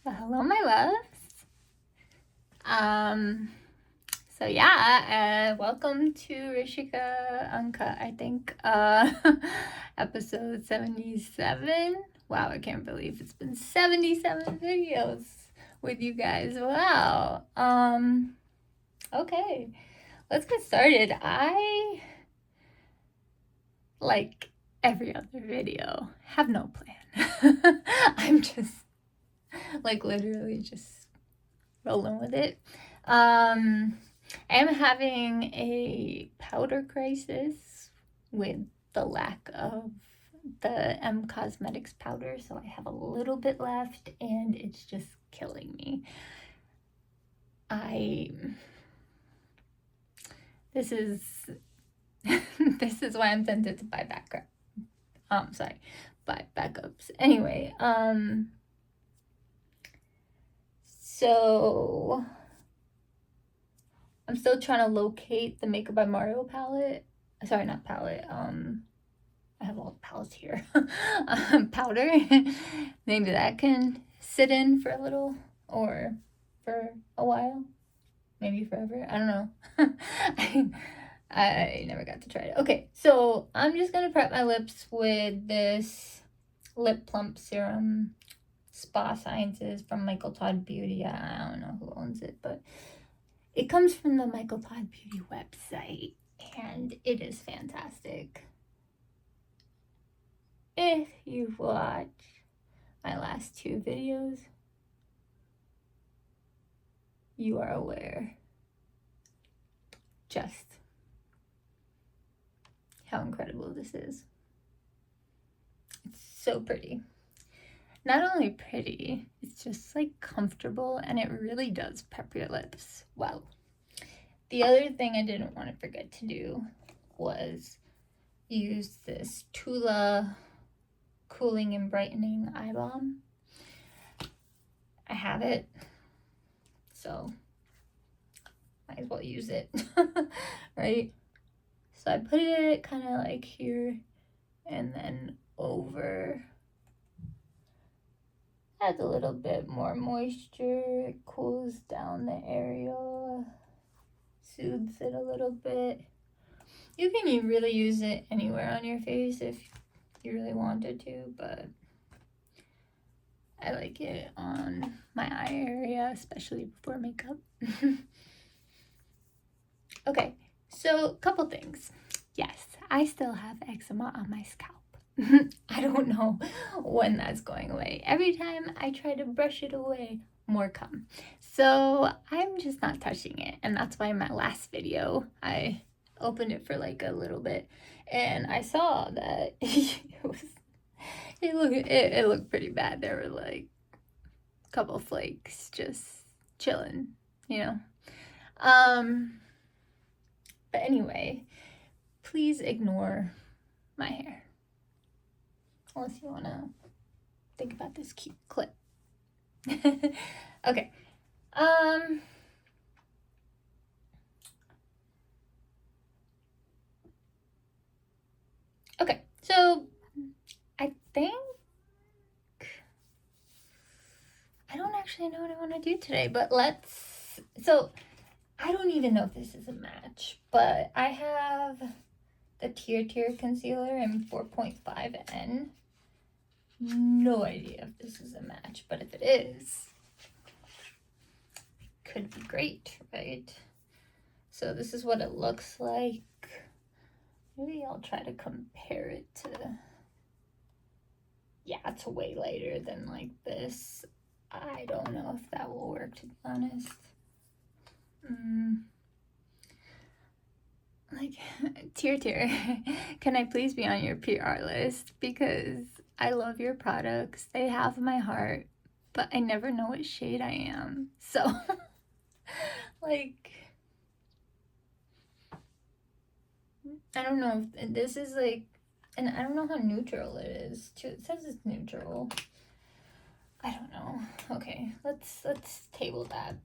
Well, hello, my loves. So yeah, welcome to Rishika Uncut, I think, episode 77. Wow, I can't believe it's been 77 videos with you guys. Wow. Okay, let's get started. I, like every other video, have no plan. I'm just like literally just rolling with it. I am having a powder crisis with the lack of the M Cosmetics powder, so I have a little bit left and it's just killing me. This is this is why I'm tempted to buy backups. Anyway, so I'm still trying to locate the Makeup by Mario palette. Sorry, not palette. I have all the palettes here. Powder. Maybe that can sit in for a little or for a while. Maybe forever. I don't know. I never got to try it. Okay, so I'm just gonna prep my lips with this Lip Plump Serum Spa Sciences from Michael Todd Beauty. I don't know who owns it, but it comes from the Michael Todd Beauty website, and it is fantastic. If you've watched my last two videos, you are aware just how incredible this is. It's so pretty. Not only pretty, it's just like comfortable, and it really does pep your lips well. The other thing I didn't want to forget to do was use this Tula Cooling and Brightening Eye Balm. I have it, so might as well use it, right? So I put it kind of like here and then over. Adds a little bit more moisture, it cools down the area, soothes it a little bit. You can really use it anywhere on your face if you really wanted to, but I like it on my eye area, especially before makeup. Okay, so a couple things. Yes, I still have eczema on my scalp. I don't know when that's going away. Every time I try to brush it away, more come. So I'm just not touching it, and that's why in my last video I opened it for like a little bit, and I saw that it looked pretty bad. There were like a couple flakes just chilling, you know. But anyway, please ignore my hair. Unless you want to think about this cute clip. Okay. Okay, so I think I don't actually know what I want to do today, but so I don't even know if this is a match, but I have the Tier concealer in 4.5N. No idea if this is a match, but if it is, it could be great, right? So this is what it looks like. Maybe I'll try to compare it to, yeah, it's way lighter than like this. I don't know if that will work, to be honest. Like, Tier, can I please be on your PR list? Because I love your products. They have my heart, but I never know what shade I am. So, like, I don't know if this is like, and I don't know how neutral it is too. It says it's neutral. I don't know. Okay, let's table that.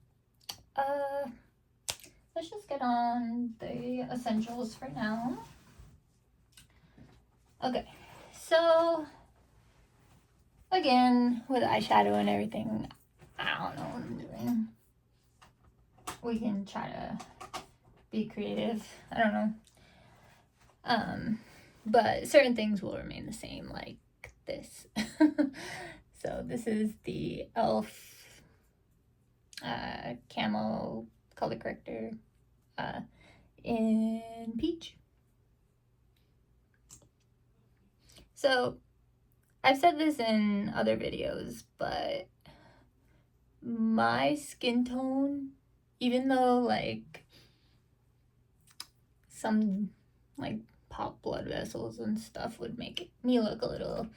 Let's just get on the essentials for now. Okay, so again, with eyeshadow and everything, I don't know what I'm doing. We can try to be creative. I don't know. But certain things will remain the same, like this. So this is the e.l.f. Camo color corrector in peach. So I've said this in other videos, but my skin tone, even though like some like pop blood vessels and stuff would make me look a little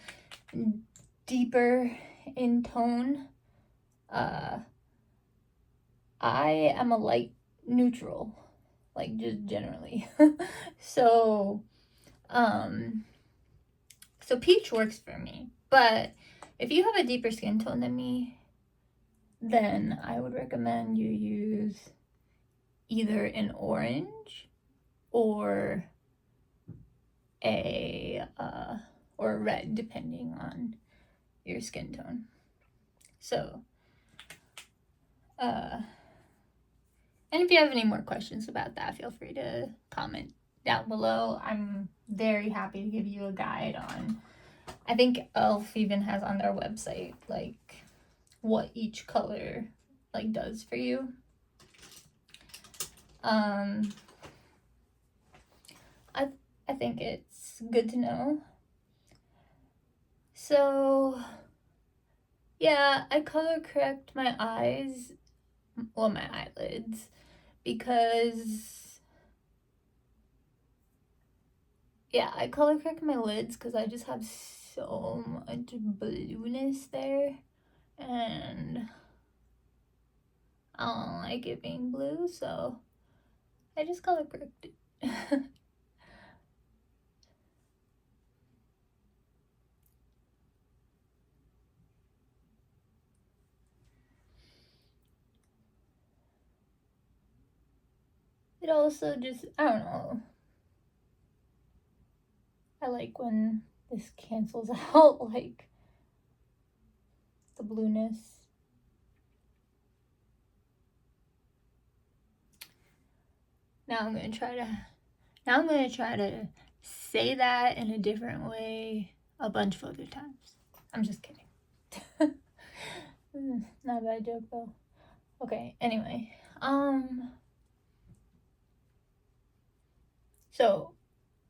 deeper in tone, I am a light neutral, like just generally. So so peach works for me, but if you have a deeper skin tone than me, then I would recommend you use either an orange or a red, depending on your skin tone. So and if you have any more questions about that, feel free to comment down below. I'm very happy to give you a guide on, I think e.l.f. even has on their website like what each color like does for you. I think it's good to know. So yeah, I color correct my eyes, well, my eyelids, because yeah, I color correct my lids because I just have so much blueness there, and I don't like it being blue, so I just color correct it. It also just, I don't know, I like when this cancels out like the blueness. Now I'm gonna try to say that in a different way a bunch of other times. I'm just kidding. Not a bad joke though. Okay, anyway. So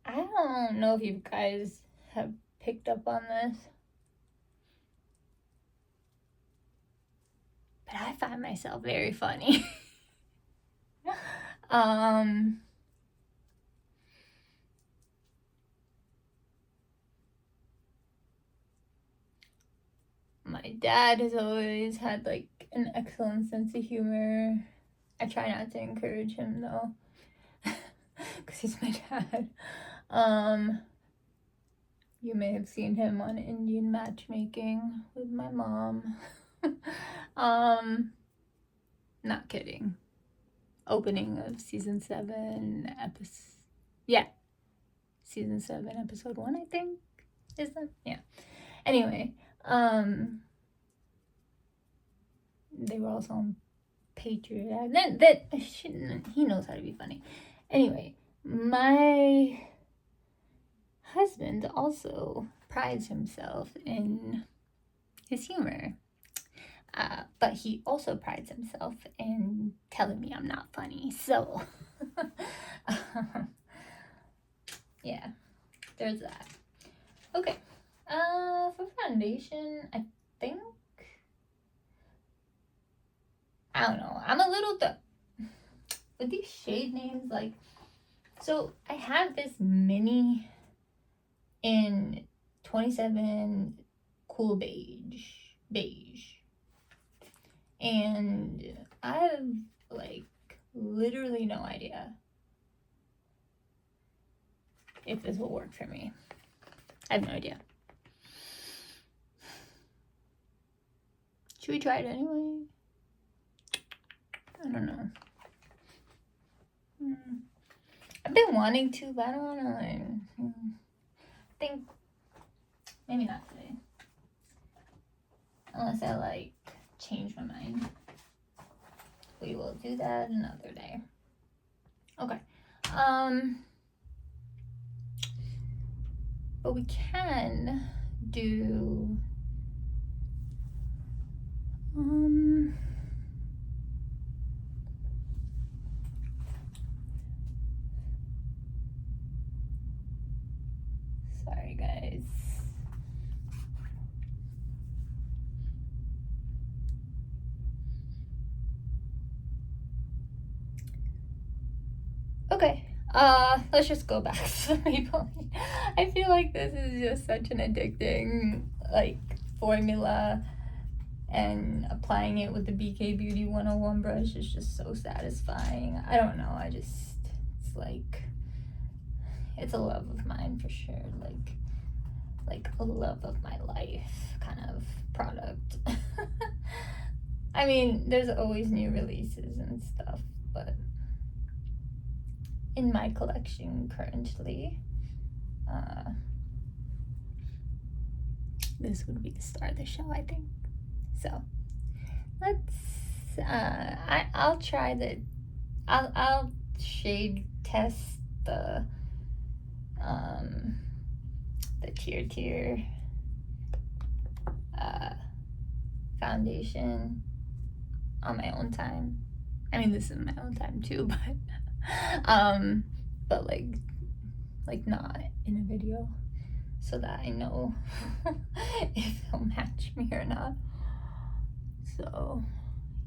I don't know if you guys have picked up on this, but I find myself very funny. My dad has always had like an excellent sense of humor. I try not to encourage him though, because he's my dad. You may have seen him on Indian Matchmaking with my mom. Not kidding. Opening of season 7 season 7 episode 1, I think, is that? Yeah. Anyway, they were also on Patriot. He knows how to be funny. Anyway, my husband also prides himself in his humor. But he also prides himself in telling me I'm not funny. So, yeah, there's that. Okay, for foundation, I think, I don't know, I'm a little, with these shade names, like, so I have this mini in 27 Cool Beige. And I have, like, literally no idea if this will work for me. I have no idea. Should we try it anyway? I don't know. I've been wanting to, but I don't want to, like, I think maybe not today. Unless I, like, change my mind. We will do that another day. Okay. But we can do sorry guys. Okay, let's just go back to the maple. I feel like this is just such an addicting, like, formula, and applying it with the BK Beauty 101 brush is just so satisfying. I don't know, it's like, it's a love of mine for sure, like a love of my life kind of product. I mean, there's always new releases and stuff, but in my collection currently, this would be the star of the show, I think. So let's I'll try I'll shade test the Tier foundation on my own time. I mean, this is my own time too, but like not in a video, so that I know if they'll match me or not. So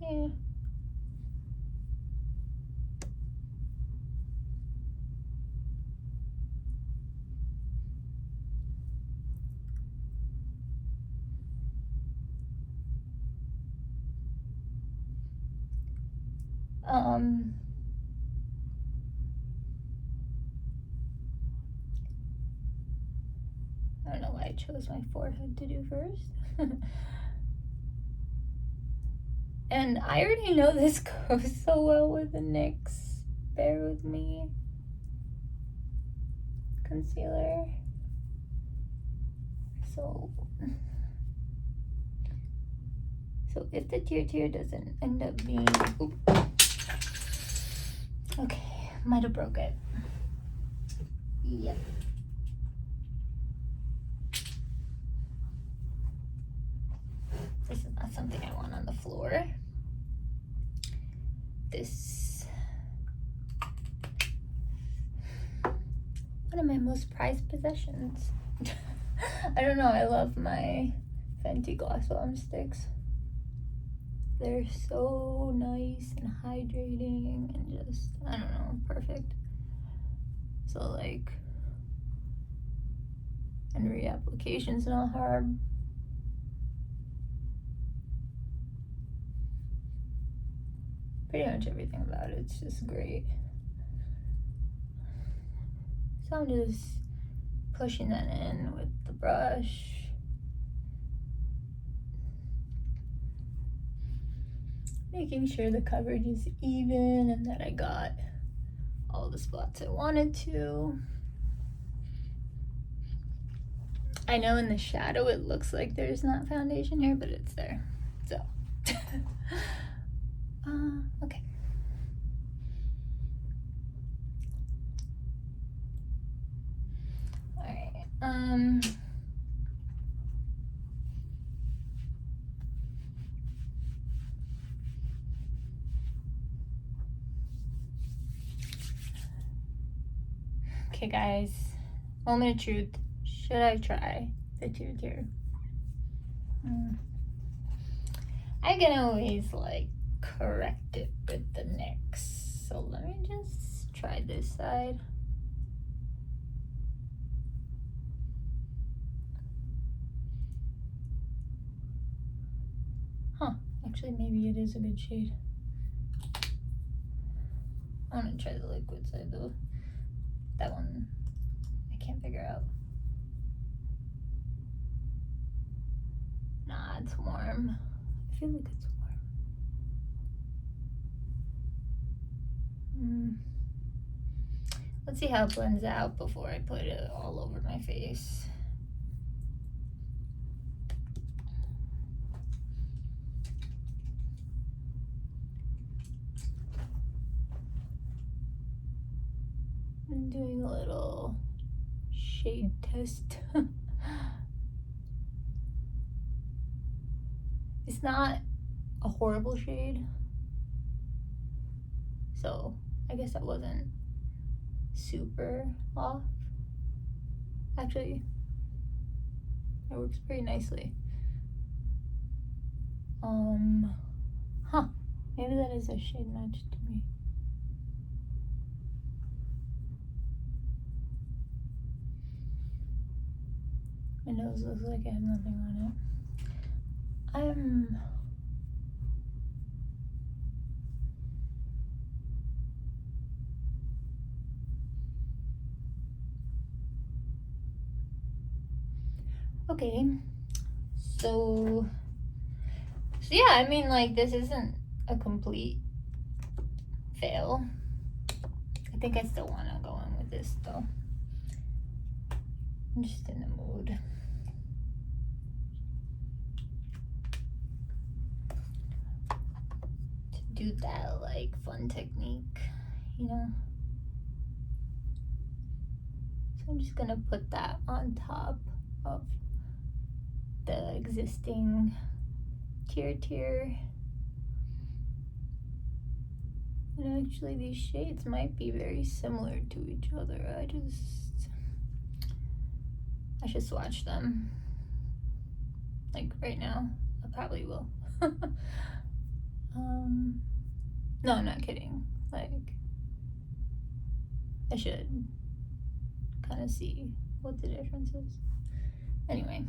yeah. I don't know why I chose my forehead to do first. And I already know this goes so well with the NYX Bear With Me concealer. So if the Tier doesn't end up being, okay, might have broke it. Yep. This is not something I want on the floor. This, one of my most prized possessions. I don't know, I love my Fenty Gloss Balm sticks. They're so nice and hydrating and just, I don't know, perfect. So like, and reapplication's not hard. Pretty much everything about it's just great. So I'm just pushing that in with the brush. Making sure the coverage is even and that I got all the spots I wanted to. I know in the shadow it looks like there's not foundation here, but it's there. So, okay. All right. Okay, guys. Moment of truth. Should I try the Tier? I can always like correct it with the NYX. So let me just try this side. Huh, actually maybe it is a good shade. I want to try the liquid side though. That one I can't figure out. Nah, it's warm. I feel like it's warm. Let's see how it blends out before I put it all over my face. I'm doing a little shade test. It's not a horrible shade, so I guess that wasn't super off. Actually, it works pretty nicely. Maybe that is a shade match to me. My nose looks like I have nothing on it. Okay, so yeah, I mean, like, this isn't a complete fail. I think I still want to go in with this though. I'm just in the mood. To do that, like, fun technique, you know? So I'm just gonna put that on top of the existing tier. And actually these shades might be very similar to each other. I should swatch them. Like right now. I probably will. No, I'm not kidding. Like, I should kind of see what the difference is. Anyway.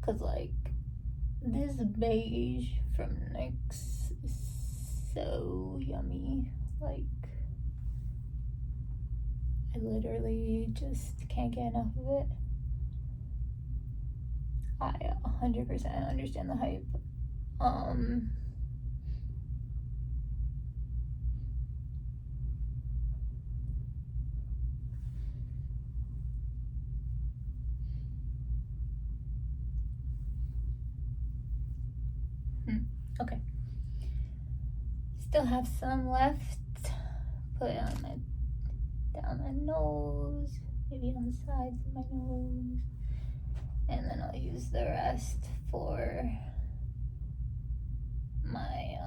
Cause like this beige from NYX is so yummy. Like, I literally just can't get enough of it. I 100% understand the hype. Okay. Still have some left. Put it on down my nose, maybe on the sides of my nose, and then I'll use the rest for my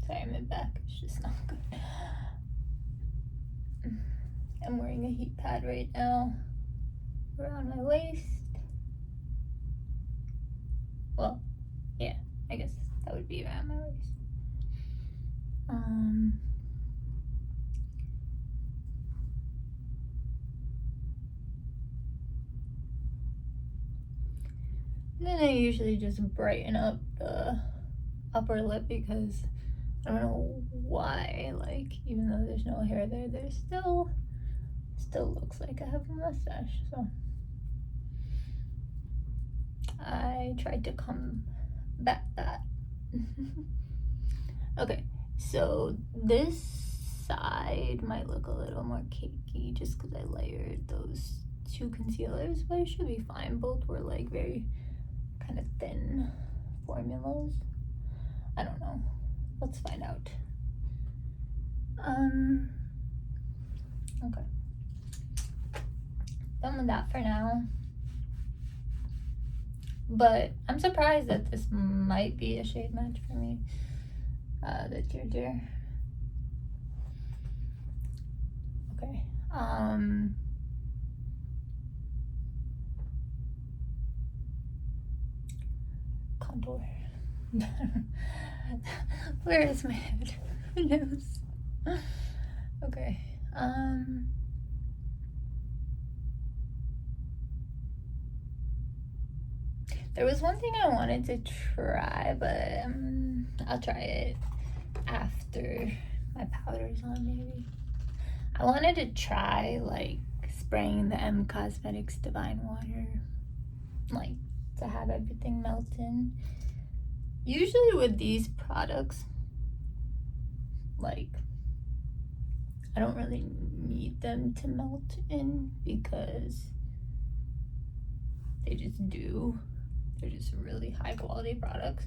sorry, my back is just not good. I'm wearing a heat pad right now around my waist. Well, yeah, I guess that would be around my waist. Then I usually just brighten up the upper lip because I don't know why, like, even though there's no hair there, there's still looks like I have a mustache, so I tried to combat that. Okay, so this side might look a little more cakey just because I layered those two concealers, but it should be fine. Both were like very kind of thin formulas. I don't know. Let's find out. Okay. Done with that for now. But I'm surprised that this might be a shade match for me. The Tier. Okay. Contour. Where is my head? Who knows? Okay. There was one thing I wanted to try, but I'll try it after my powder's on, maybe. I wanted to try, like, spraying the M Cosmetics Divine Water, like, to have everything melt in. Usually with these products, like, I don't really need them to melt in because they just do. They're just really high quality products.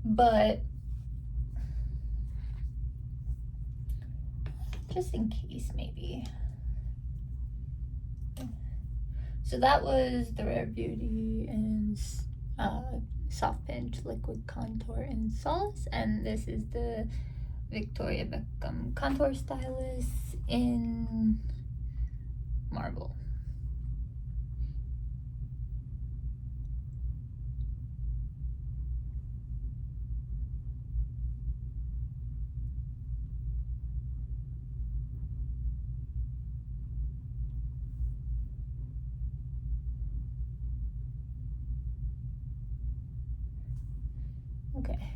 But just in case, maybe. So that was the Rare Beauty and Soft Pinch Liquid Contour in Solace, and this is the Victoria Beckham Contour Stylus in Marble. Okay.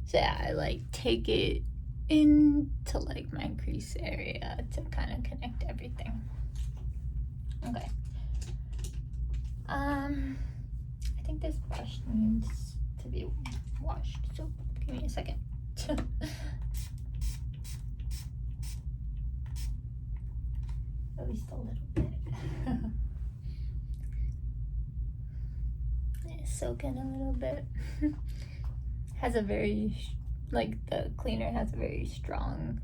So yeah, I like take it into like my crease area to kind of connect everything. Okay. I think this brush needs to be washed, so give me a second. At least a little bit. Soak in a little bit. Has a very, like the cleaner has a very strong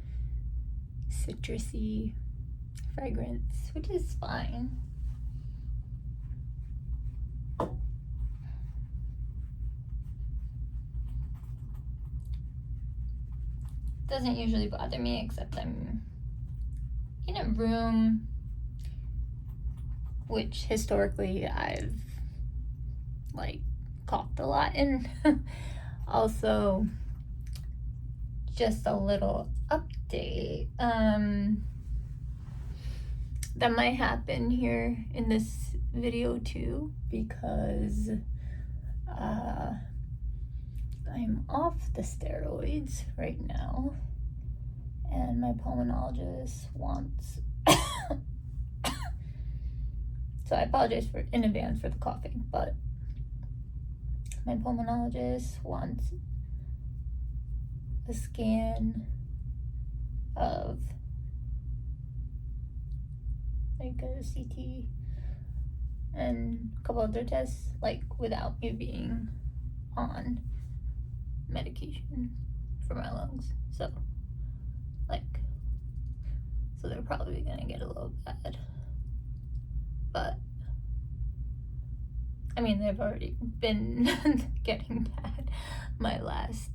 citrusy fragrance, which is fine. Doesn't usually bother me, except I'm in a room which historically I've like coughed a lot in. Also, just a little update that might happen here in this video too, because I'm off the steroids right now, and my pulmonologist wants so I apologize in advance for the coughing, but my pulmonologist wants a scan of like a CT and a couple other tests, like without me being on medication for my lungs. So they're probably gonna get a little bad. But I mean, they've already been getting bad. My last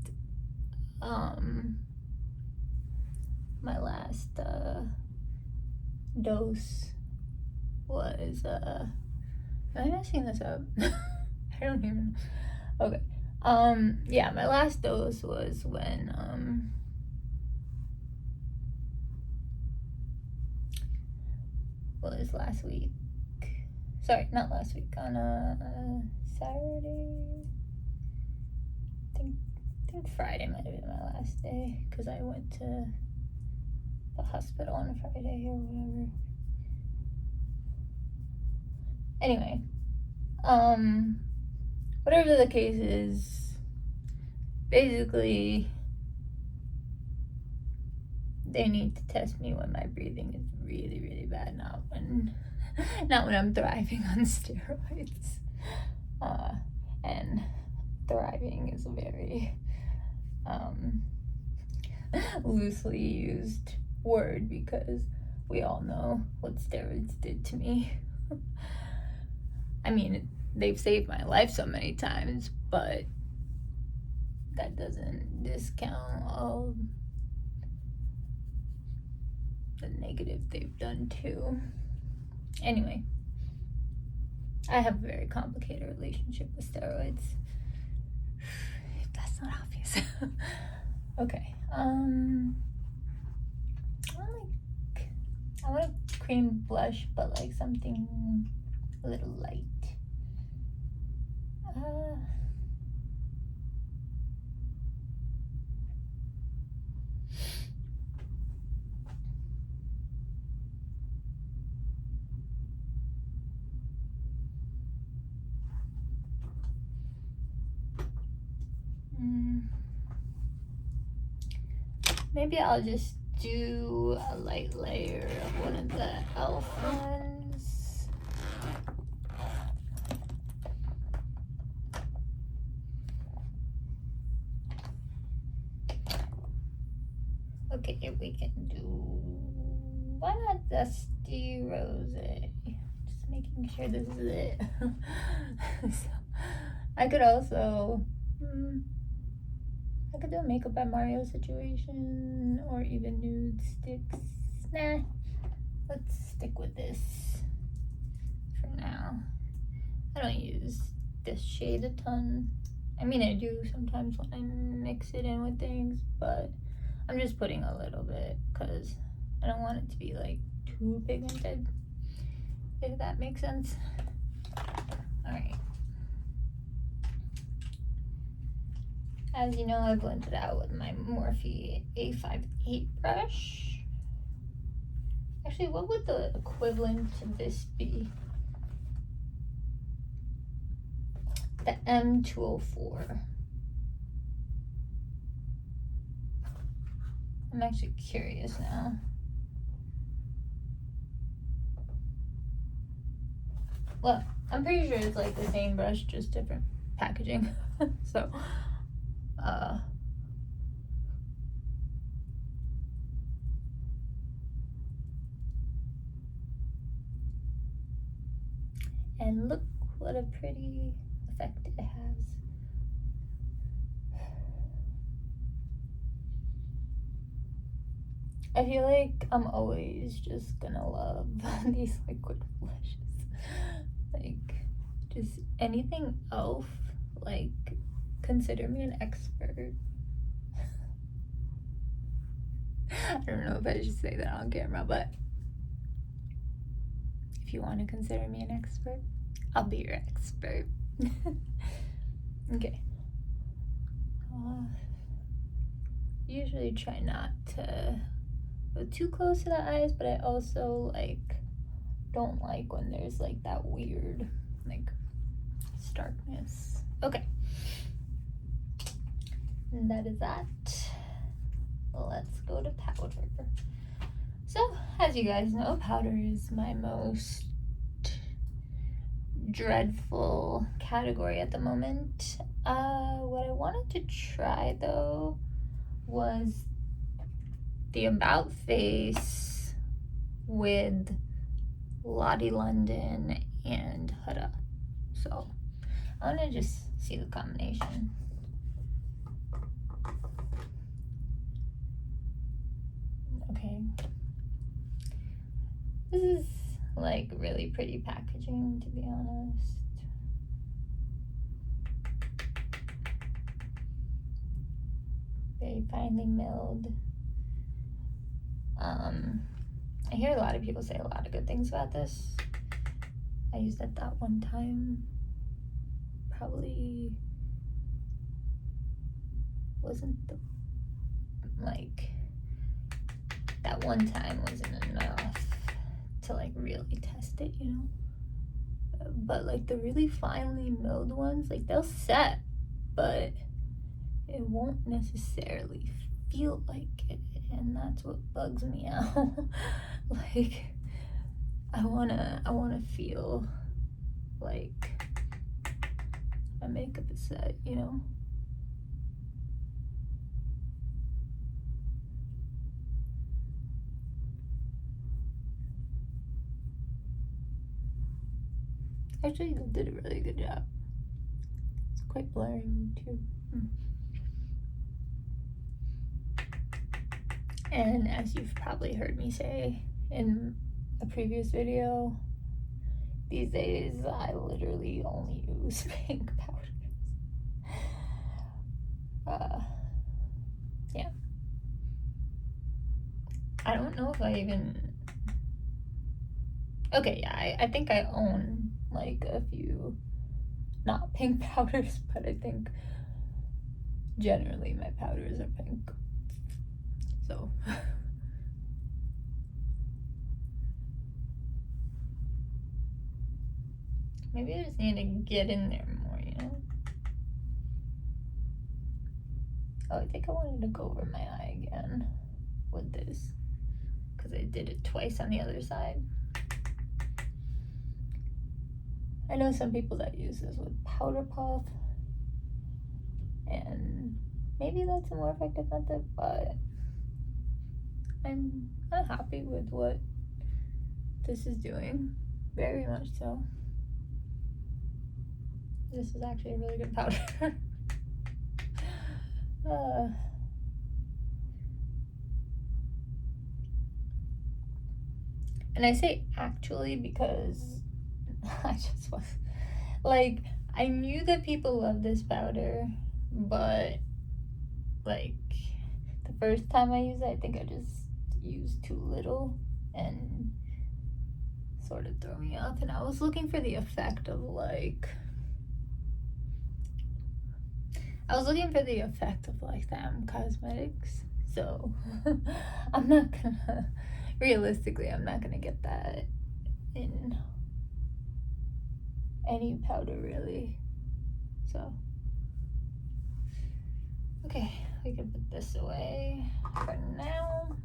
dose was am I messing this up? I don't even know. Okay. Yeah, my last dose was when was last week. Sorry, not last week, on Saturday. I think Friday might have been my last day, because I went to the hospital on a Friday or whatever. Anyway, whatever the case is, basically they need to test me when my breathing is really, really bad, not when I'm thriving on steroids. And thriving is a very loosely used word, because we all know what steroids did to me. I mean, they've saved my life so many times, but that doesn't discount all the negative they've done too. Anyway, I have a very complicated relationship with steroids. If that's not obvious. Okay. I want a cream blush, but like something a little light. maybe I'll just do a light layer of one of the e.l.f. ones. Okay, we can do, why not Dusty Rose? Just making sure this is it. So, I could also, I could do a Makeup by Mario situation, or even nude sticks. Nah, let's stick with this for now. I don't use this shade a ton. I mean, I do sometimes when I mix it in with things, but I'm just putting a little bit because I don't want it to be like too pigmented, if that makes sense. All right. As you know, I blended out with my Morphe A58 brush. Actually, what would the equivalent to this be? The M204. I'm actually curious now. Well, I'm pretty sure it's like the same brush, just different packaging. So, and look what a pretty effect it has. I feel like I'm always just gonna love these liquid blushes. Like, just anything e.l.f., like, consider me an expert. I don't know if I should say that on camera, but if you want to consider me an expert, I'll be your expert. Okay. Usually try not to go too close to the eyes, but I also like don't like when there's like that weird like starkness. Okay. And that is that. Let's go to powder. So, as you guys know, powder is my most dreadful category at the moment. What I wanted to try though was the About Face with Lottie London and Huda. So I want to just see the combination. Okay. This is like really pretty packaging, to be honest. Very finely milled. I hear a lot of people say a lot of good things about this. I used it that one time. Probably wasn't the, like, that one time wasn't enough to like really test it, you know? But like the really finely milled ones, like they'll set, but it won't necessarily feel like it, and that's what bugs me out. Like I wanna feel like my makeup is set, you know? Actually, they did a really good job. It's quite blurring too. And as you've probably heard me say in a previous video, these days I literally only use pink powders. Yeah. I don't know if I even... Okay, yeah, I think I own like a few not pink powders, but I think generally my powders are pink. So maybe I just need to get in there more, you know? Oh, I think I wanted to go over my eye again with this, because I did it twice on the other side. I know some people that use this with powder puff, and maybe that's a more effective method, but I'm happy with what this is doing, very much so. This is actually a really good powder. And I say actually because I just was like, I knew that people love this powder, but like the first time I used it, I think I just used too little and sort of threw me off. And I was looking for the effect of like, the cosmetics. So I'm not gonna, realistically, I'm not gonna get that in any powder really. So okay, we can put this away for now.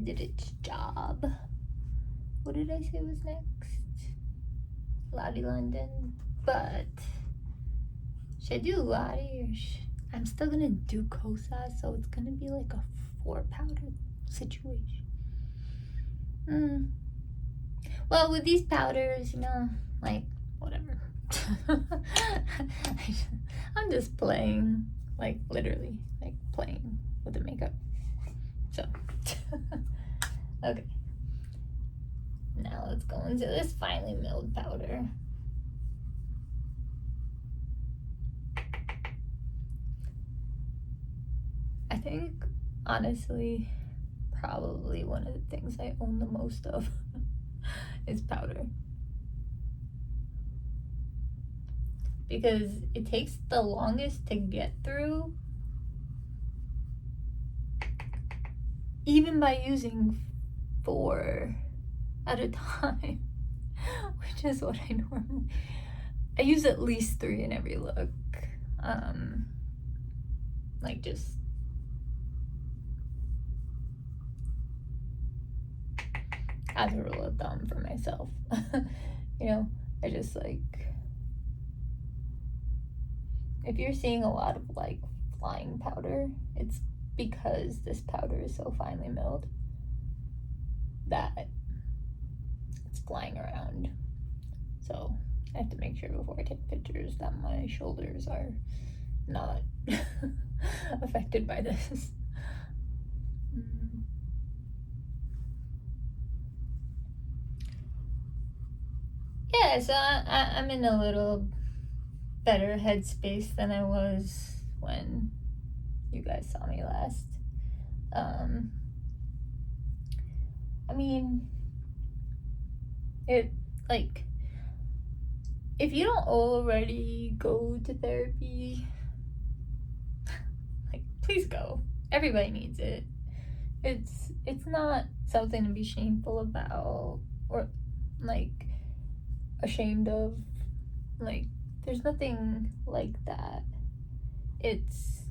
Did its job. What did I say was next? Lottie London. But should I do Lottie or I'm still gonna do Cosa, so it's gonna be like a 4 powder situation. Well, with these powders, you know, like whatever. I'm just playing, like literally, like playing with the makeup. So, okay. Now let's go into this finely milled powder. I think, honestly, probably one of the things I own the most of is powder. Because it takes the longest to get through, even by using 4 at a time, which is what I normally, I use at least 3 in every look. Like just as a rule of thumb for myself. You know, I just like, if you're seeing a lot of like flying powder, it's because this powder is so finely milled that it's flying around. So I have to make sure before I take pictures that my shoulders are not affected by this. Yeah, so I'm in a little better headspace than I was when you guys saw me last. I mean, it, like, if you don't already go to therapy, like, please go. Everybody needs it. It's not something to be shameful about or like ashamed of. Like, there's nothing like that. It's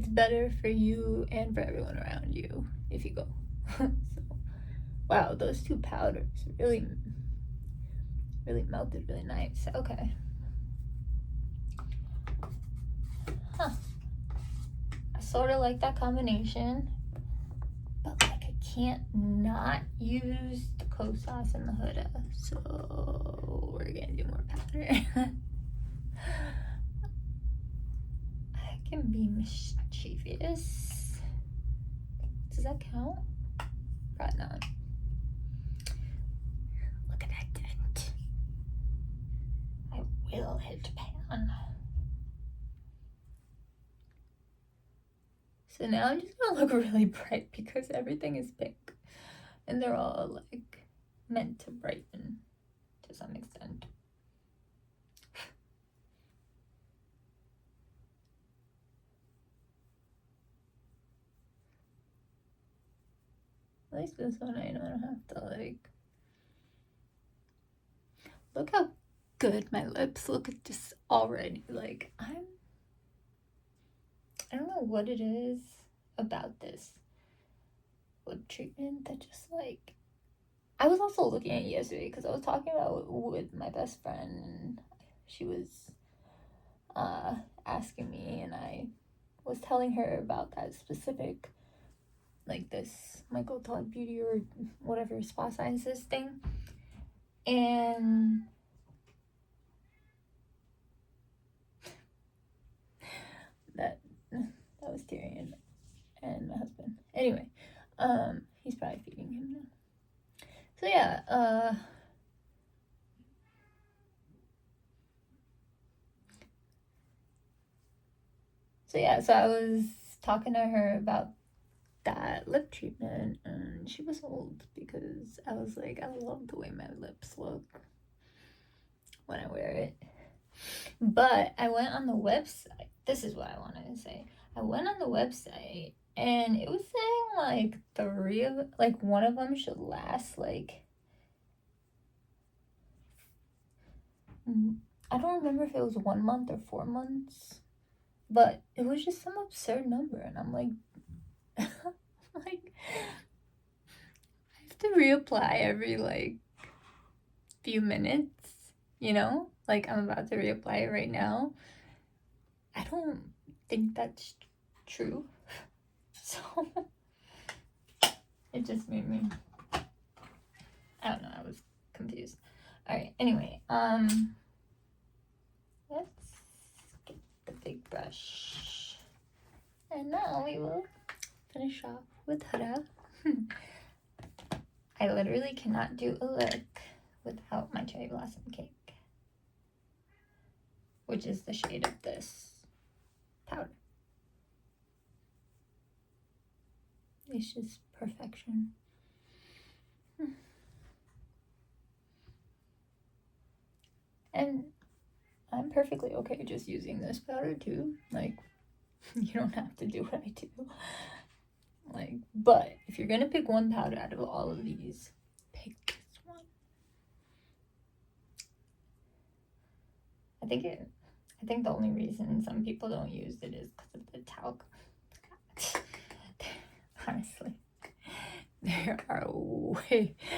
better for you and for everyone around you if you go. So, wow, those 2 powders really melted really nice. Okay. Huh. I sort of like that combination, but like I can't not use the co-sauce in the hood, so we're gonna do more powder. I can be mischievous. Does that count? Probably not. Look at that dent. I will hit pan. So now I'm just gonna look really bright because everything is pink. And they're all like meant to brighten to some extent. At least this one I don't have to like. Look how good my lips look just already. Like, I don't know what it is about this lip treatment that just like, I was also looking at it yesterday because I was talking about it with my best friend, and she was asking me, and I was telling her about that specific, like, this Michael Todd Beauty or whatever Spa Sciences thing, and that was Tyrion and my husband. Anyway, he's probably feeding him now. So yeah, so I was talking to her about that lip treatment, and she was sold because I was like, I love the way my lips look when I wear it. But I went on the website. This is what I wanted to say. I went on the website, and it was saying like one of them should last like, I don't remember if it was 1 month or 4 months, but it was just some absurd number, and I'm like, like, I have to reapply every like few minutes, you know? Like, I'm about to reapply it right now. I don't think that's true. So it just made me, I don't know, I was confused. Alright, anyway, let's get the big brush. And now we will finish off with Huda. I literally cannot do a look without my cherry blossom cake, which is the shade of this powder. It's just perfection. And I'm perfectly okay just using this powder too. Like, you don't have to do what I do. Like, but if you're gonna pick one powder out of all of these, pick this one. I think the only reason some people don't use it is because of the talc. Honestly,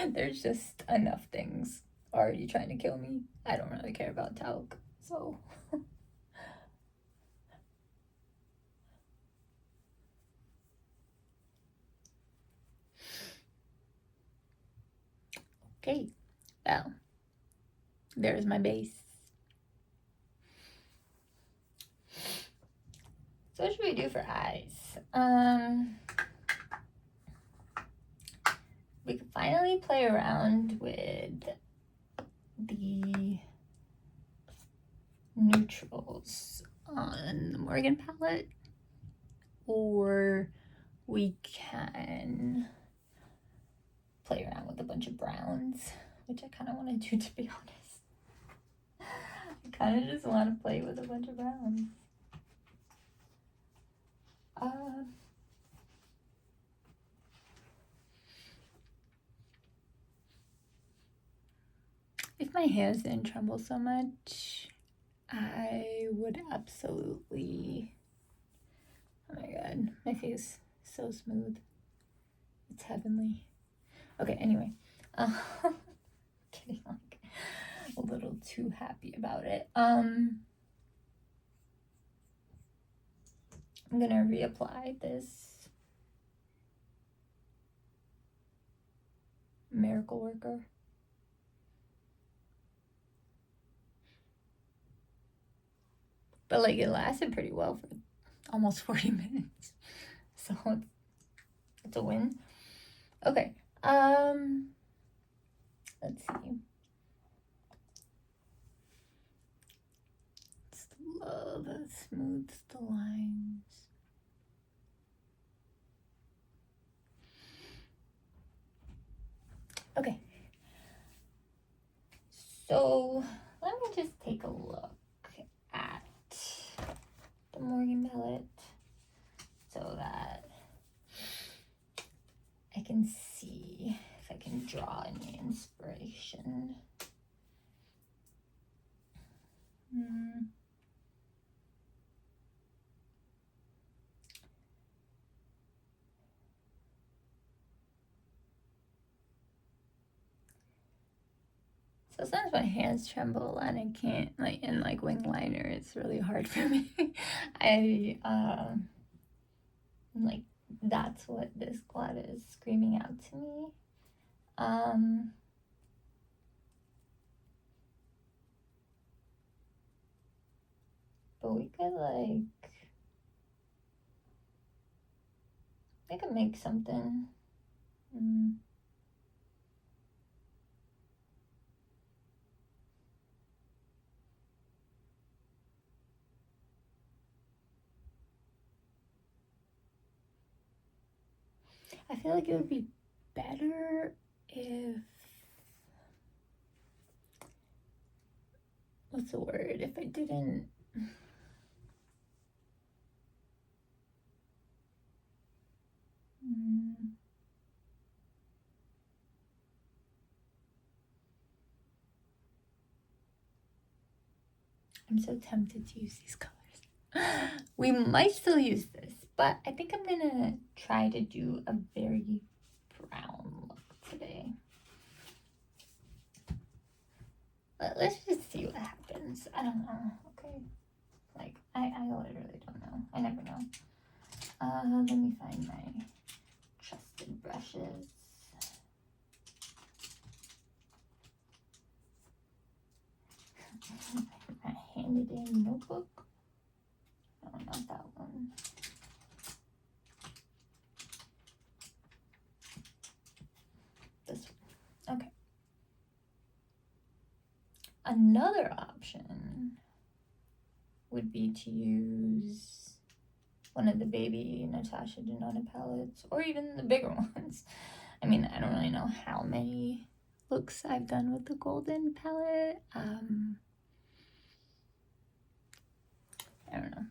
there's just enough things already trying to kill me. I don't really care about talc, so. Okay, well, there's my base. So what should we do for eyes? We could finally play around with the neutrals on the Morgan palette, or we can play around with a bunch of browns, which I kind of want to do, to be honest. I kind of just want to play with a bunch of browns. If my hands didn't tremble so much, I would absolutely, oh my god, my face is so smooth. It's heavenly. Okay, anyway, getting like a little too happy about it. I'm gonna reapply this Miracle Worker. But like, it lasted pretty well for almost 40 minutes. So it's a win. Okay. Let's see. Just love that smooths the lines. Okay. So let me just take a look at the Morgan palette so that I can see if I can draw any inspiration. So sometimes my hands tremble and I can't, like, in like wing liner, it's really hard for me. I like, that's what this quad is screaming out to me. But we could make something. I feel like it would be better if, what's the word, if I didn't, I'm so tempted to use these colors. We might still use this, but I think I'm gonna try to do a very brown look today. Let's just see what happens. I don't know. Okay, like I literally don't know. I never know. Let me find my trusted brushes. My handed in notebook. No, not that one. This one. Okay. Another option would be to use one of the baby Natasha Denona palettes, or even the bigger ones. I mean, I don't really know how many looks I've done with the golden palette. I don't know.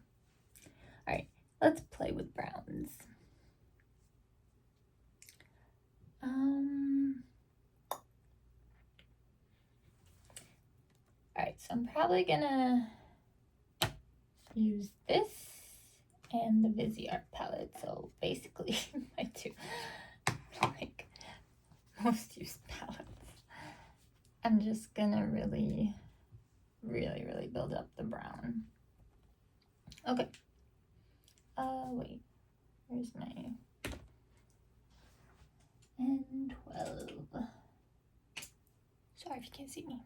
All right, let's play with browns. All right, so I'm probably gonna use this and the Viseart palette. So basically my two like most used palettes. I'm just gonna really build up the brown. Okay. Wait, where's my N12? Sorry if you can't see me.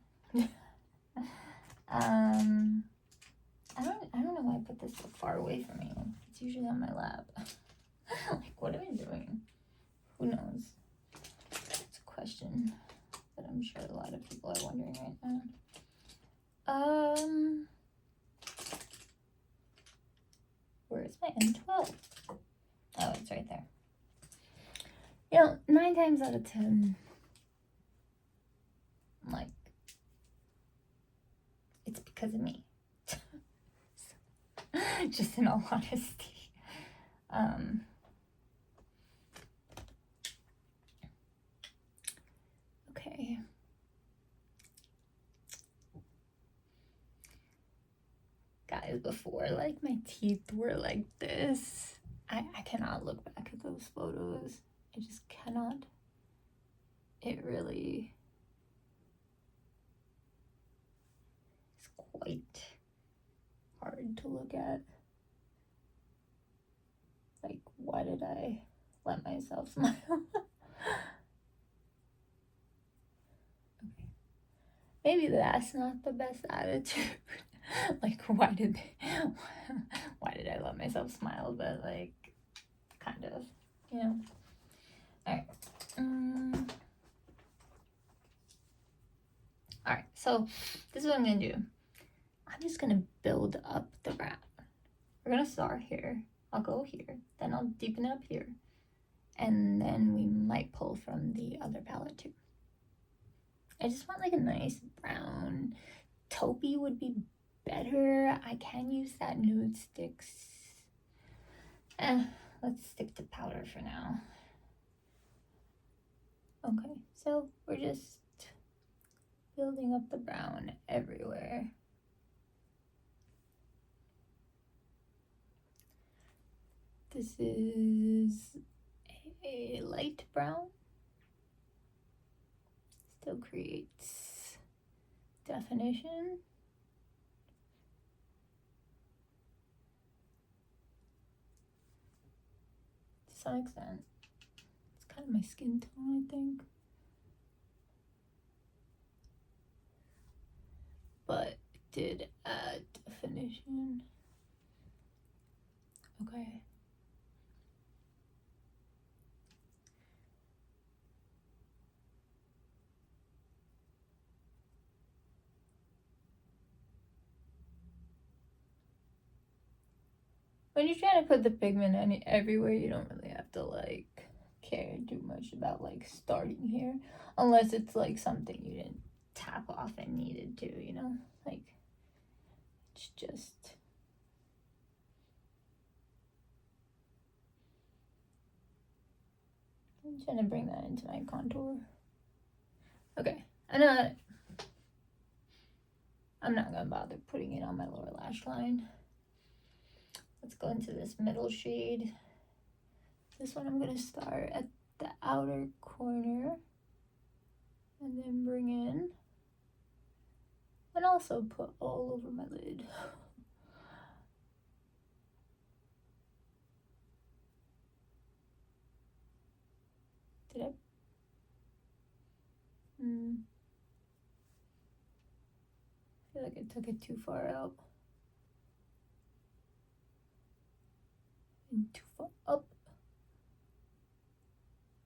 I don't know why I put this so far away from me. It's usually on my lap. Like, what am I doing? Who knows? It's a question that I'm sure a lot of people are wondering right now. Where's my N12? Oh, it's right there. You know, 9 times out of 10, like, it's because of me. Just in all honesty. Okay. Guys, before, like, my teeth were like this, I cannot look back at those photos. I just cannot. It really is quite hard to look at. Like, why did I let myself smile? Okay. Maybe that's not the best attitude. Like, why did I let myself smile? But, like, kind of, you know. All right. All right, so this is what I'm gonna do. I'm just gonna build up the brown. We're gonna start here. I'll go here, then I'll deepen it up here, and then we might pull from the other palette too. I just want like a nice brown. Taupey would be better. I can use that nude sticks. Let's stick to powder for now. Okay, so we're just building up the brown everywhere. This is a light brown. Still creates definition. To some extent. It's kind of my skin tone, I think. But it did add definition. Okay. When you're trying to put the pigment everywhere, you don't really have to like care too much about like starting here, unless it's like something you didn't tap off and needed to, you know, like it's just I'm trying to bring that into my contour. Okay, I'm not gonna bother putting it on my lower lash line. Let's go into this middle shade. This one I'm gonna start at the outer corner and then bring in and also put all over my lid. Did I? I feel like I took it too far out. And too far up.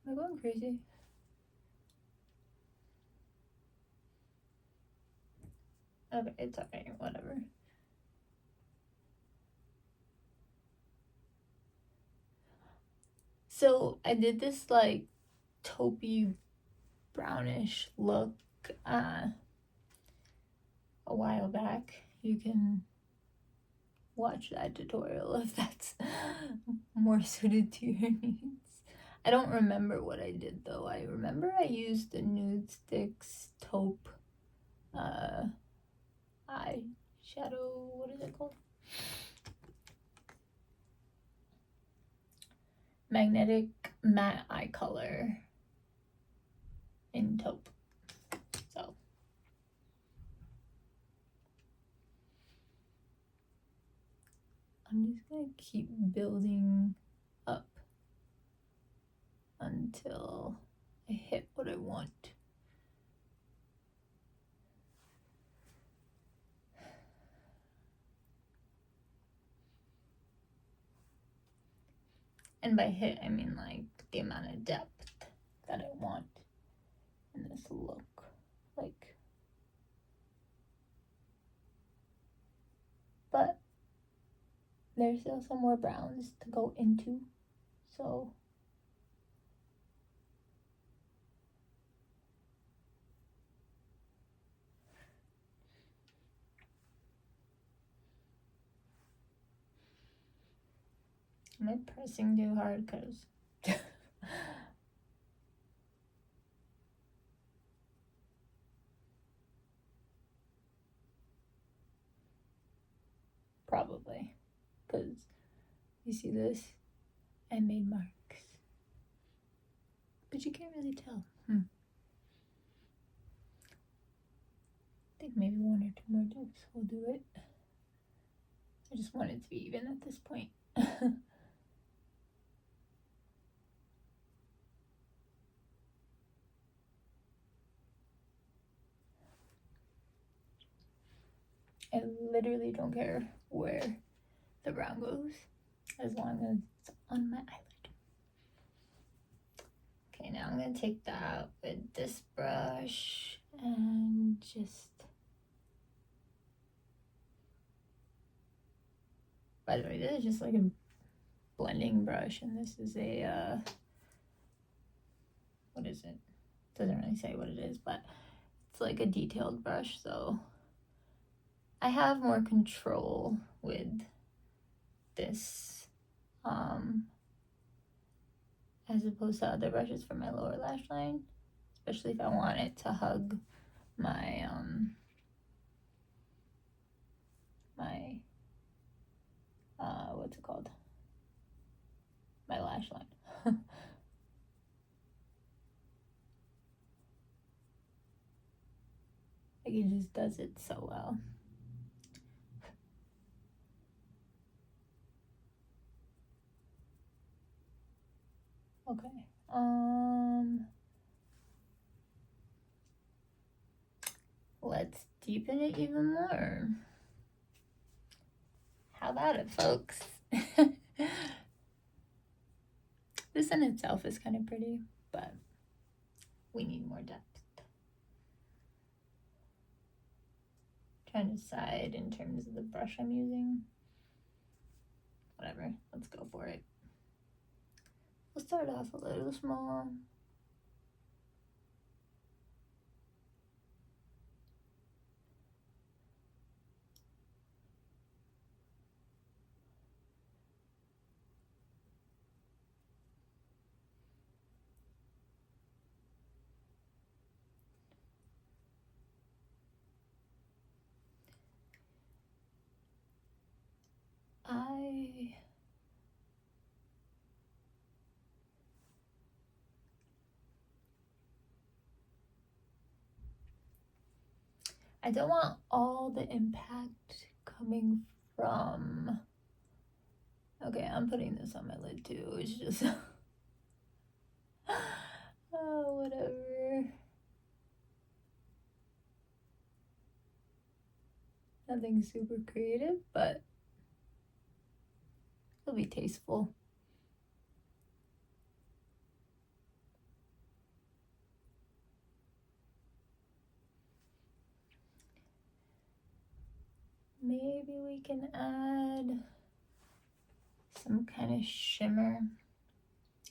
Am I going crazy? Okay, it's okay, whatever. So I did this like taupey brownish look a while back. You can watch that tutorial if that's more suited to your needs. I don't remember what I did though. I remember I used the Nude Sticks taupe eyeshadow, what is it called? Magnetic matte eye color in taupe. So I'm just gonna keep building up until I hit what I want. And by hit, I mean like the amount of depth that I want in this look. Like, but there's still some more browns to go into, so am I pressing too hard? Because probably, because you see this, I made marks, but you can't really tell. I think maybe one or two more dips will do it. I just want it to be even at this point. I literally don't care where the brown goes, as long as it's on my eyelid. Okay, now I'm gonna take that with this brush and just, by the way, this is just like a blending brush, and this is a, what is it? Doesn't really say what it is, but it's like a detailed brush, so I have more control with this, as opposed to other brushes for my lower lash line, especially if I want it to hug my, what's it called? my lash line. Like, it just does it so well. Okay. Let's deepen it even more. How about it, folks? This in itself is kind of pretty, but we need more depth. Trying to decide in terms of the brush I'm using. Whatever, let's go for it. We'll start off a little small. I don't want all the impact coming from... Okay, I'm putting this on my lid too. It's just... Oh, whatever. Nothing super creative, but it'll be tasteful. Maybe we can add some kind of shimmer.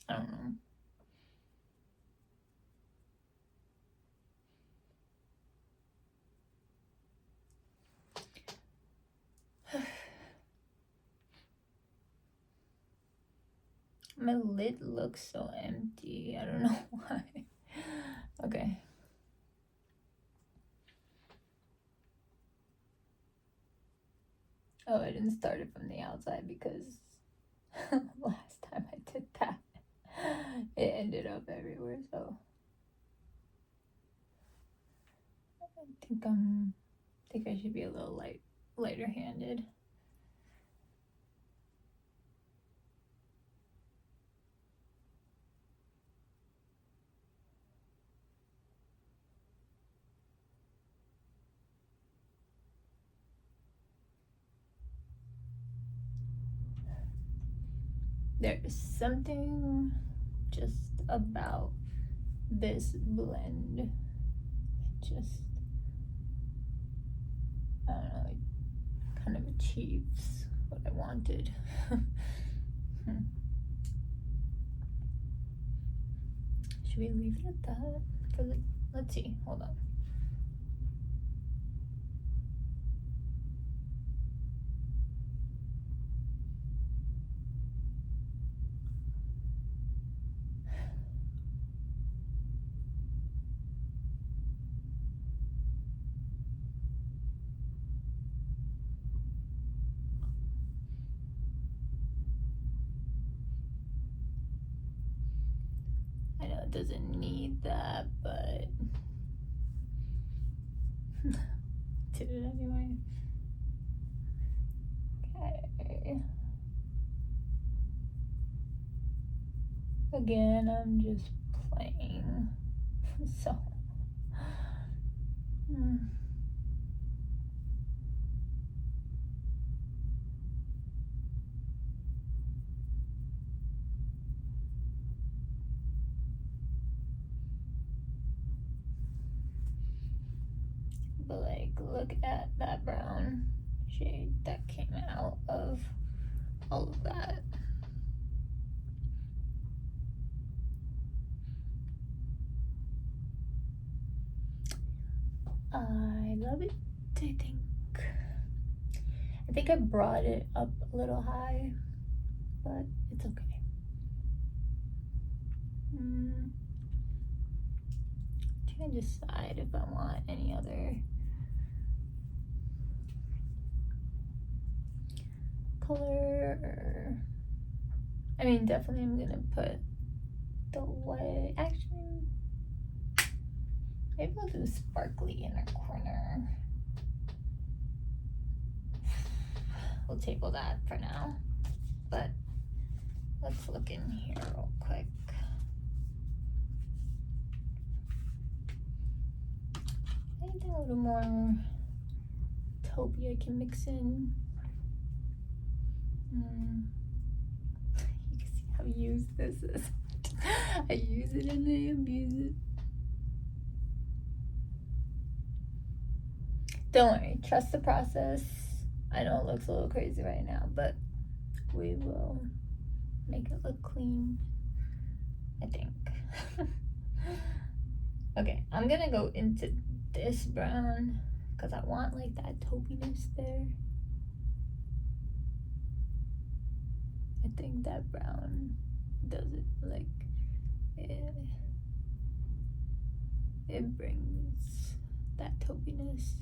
I don't know. My lid looks so empty. I don't know why. Okay. Oh, I didn't start it from the outside because last time I did that, it ended up everywhere. So I think I should be a little lighter handed. There's something just about this blend. It just, I don't know, it kind of achieves what I wanted. Should we leave it at that for the, let's see, hold on. I know it doesn't need that, but did it anyway. Okay. Again, I'm just playing. So. But like, look at that brown shade that came out of all of that. I love it. I think I brought it up a little high, but it's okay. Trying to decide if I want any other color or I mean, definitely I'm gonna put the white. Actually, maybe I'll do sparkly inner corner. We'll table that for now, but let's look in here real quick. Anything a little more taupey I can mix in. You can see how used this is. I use it and I abuse it. Don't worry, trust the process. I know it looks a little crazy right now, but we will make it look clean, I think. Okay, I'm gonna go into this brown because I want like that taupiness there. I think that brown does it, like it brings that taupiness.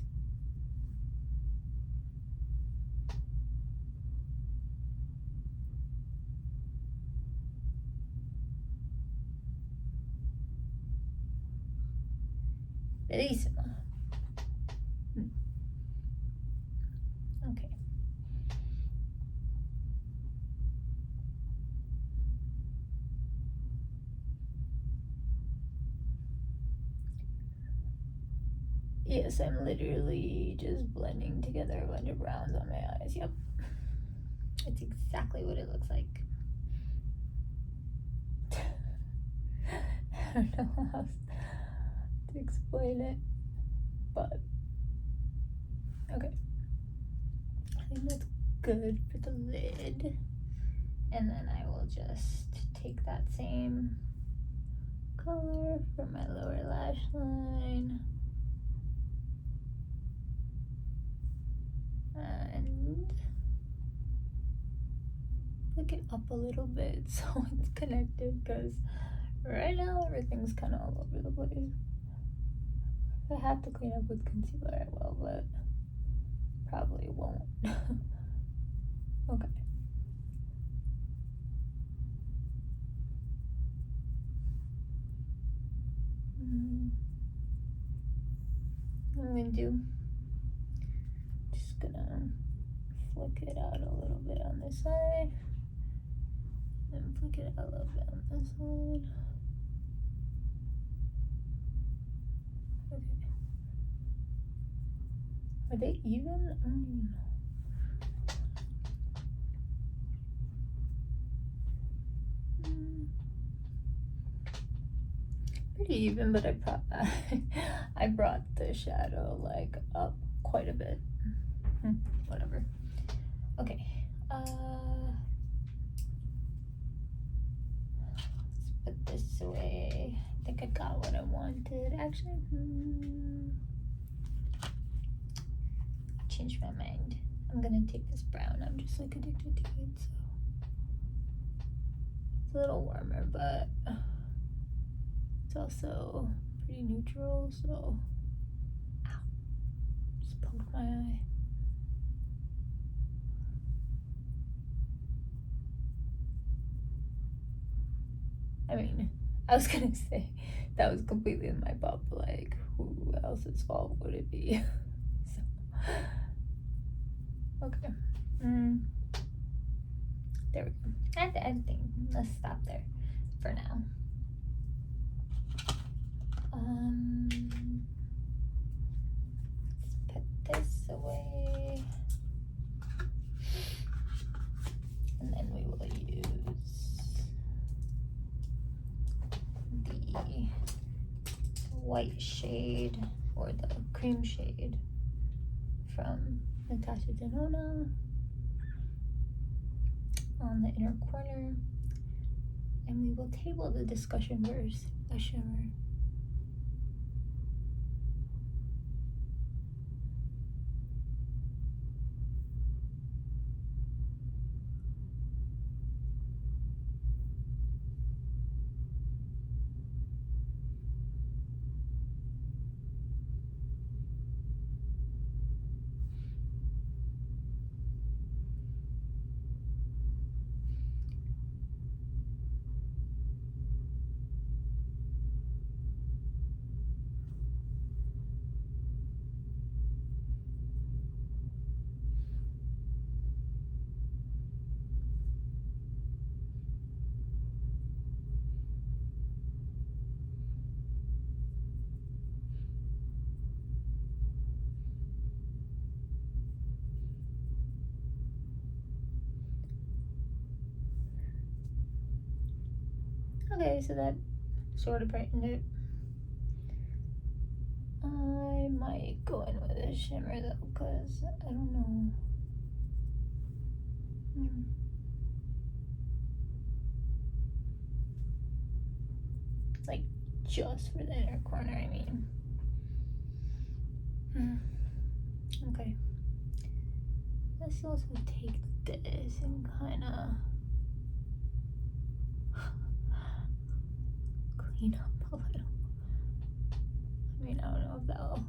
Bellissimo. Okay. Yes, I'm literally just blending together a bunch of browns on my eyes. Yep. It's exactly what it looks like. I don't know how else to explain it, but okay. I think that's good for the lid. And then I will just take that same color for my lower lash line and flick it up a little bit so it's connected, because right now everything's kind of all over the place. If I have to clean up with concealer, I will, but probably won't. Okay. What I'm gonna do, just gonna flick it out a little bit on this side, and flick it out a little bit on this side. Okay. Are they even? I don't even know. Pretty even, but I brought the shadow like up quite a bit. Whatever. Okay. Let's put this away. I think I got what I wanted. Actually, I changed my mind. I'm gonna take this brown. I'm just like addicted to it, so it's a little warmer, but it's also pretty neutral, so ow, just poked my eye. I mean, I was gonna say that was completely in my fault, but like, who else's fault would it be? So, okay. There we go. I think let's stop there for now. Let's put this away, and then we will use the white shade, or the cream shade from Natasha Denona on the inner corner, and we will table the discussion verse a shimmer. Okay, so that sort of brightened it. I might go in with a shimmer though, because I don't know. Like just for the inner corner, I mean. Okay. Let's also take this and kind of clean up a little. I mean, I don't know if that'll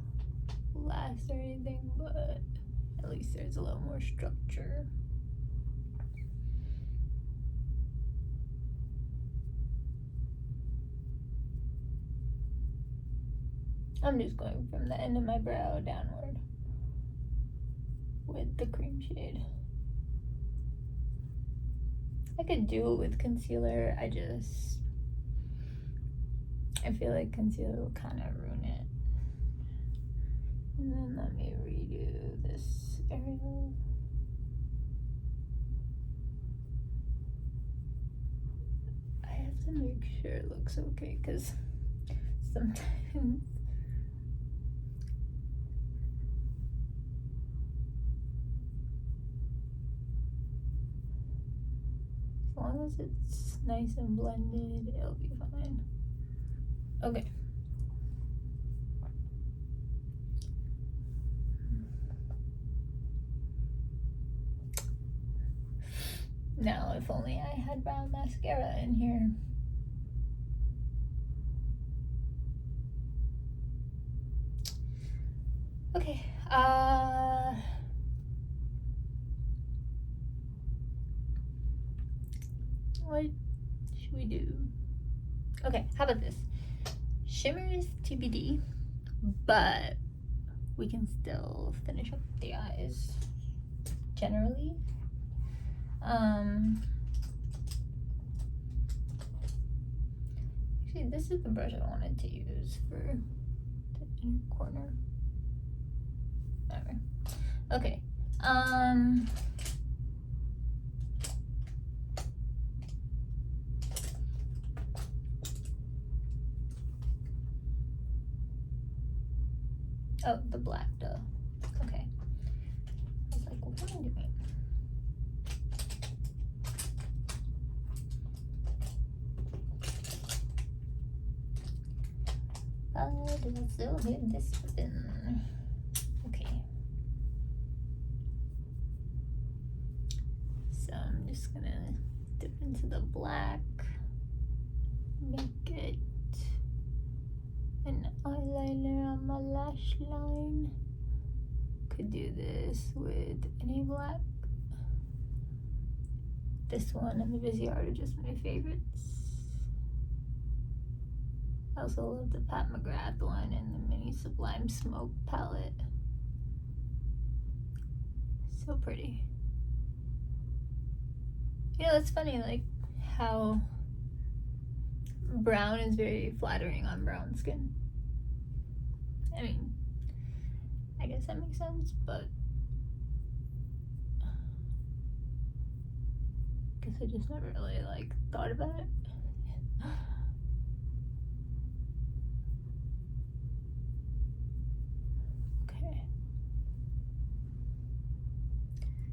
last or anything, but at least there's a little more structure. I'm just going from the end of my brow downward with the cream shade. I could do it with concealer, I feel like concealer will kind of ruin it. And then let me redo this area. I have to make sure it looks okay, because sometimes as long as it's nice and blended, it'll be fine. Okay. Now, if only I had brown mascara in here. Okay, what should we do? Okay, how about this? Shimmer is TBD, but we can still finish up the eyes generally. Actually, this is the brush I wanted to use for the inner corner. Whatever. Okay. Oh, the black dough. Okay. I was like, what am I doing? Did I still hit this button? Okay. So I'm just gonna dip into the black, make it an eyeliner on my lash line. Could do this with any black. This one and the Viseart are just my favorites. I also love the Pat McGrath one and the Mini Sublime Smoke palette. So pretty. You know, it's funny, like, how brown is very flattering on brown skin. I mean, I guess that makes sense, but I guess I just never really, like, thought about it.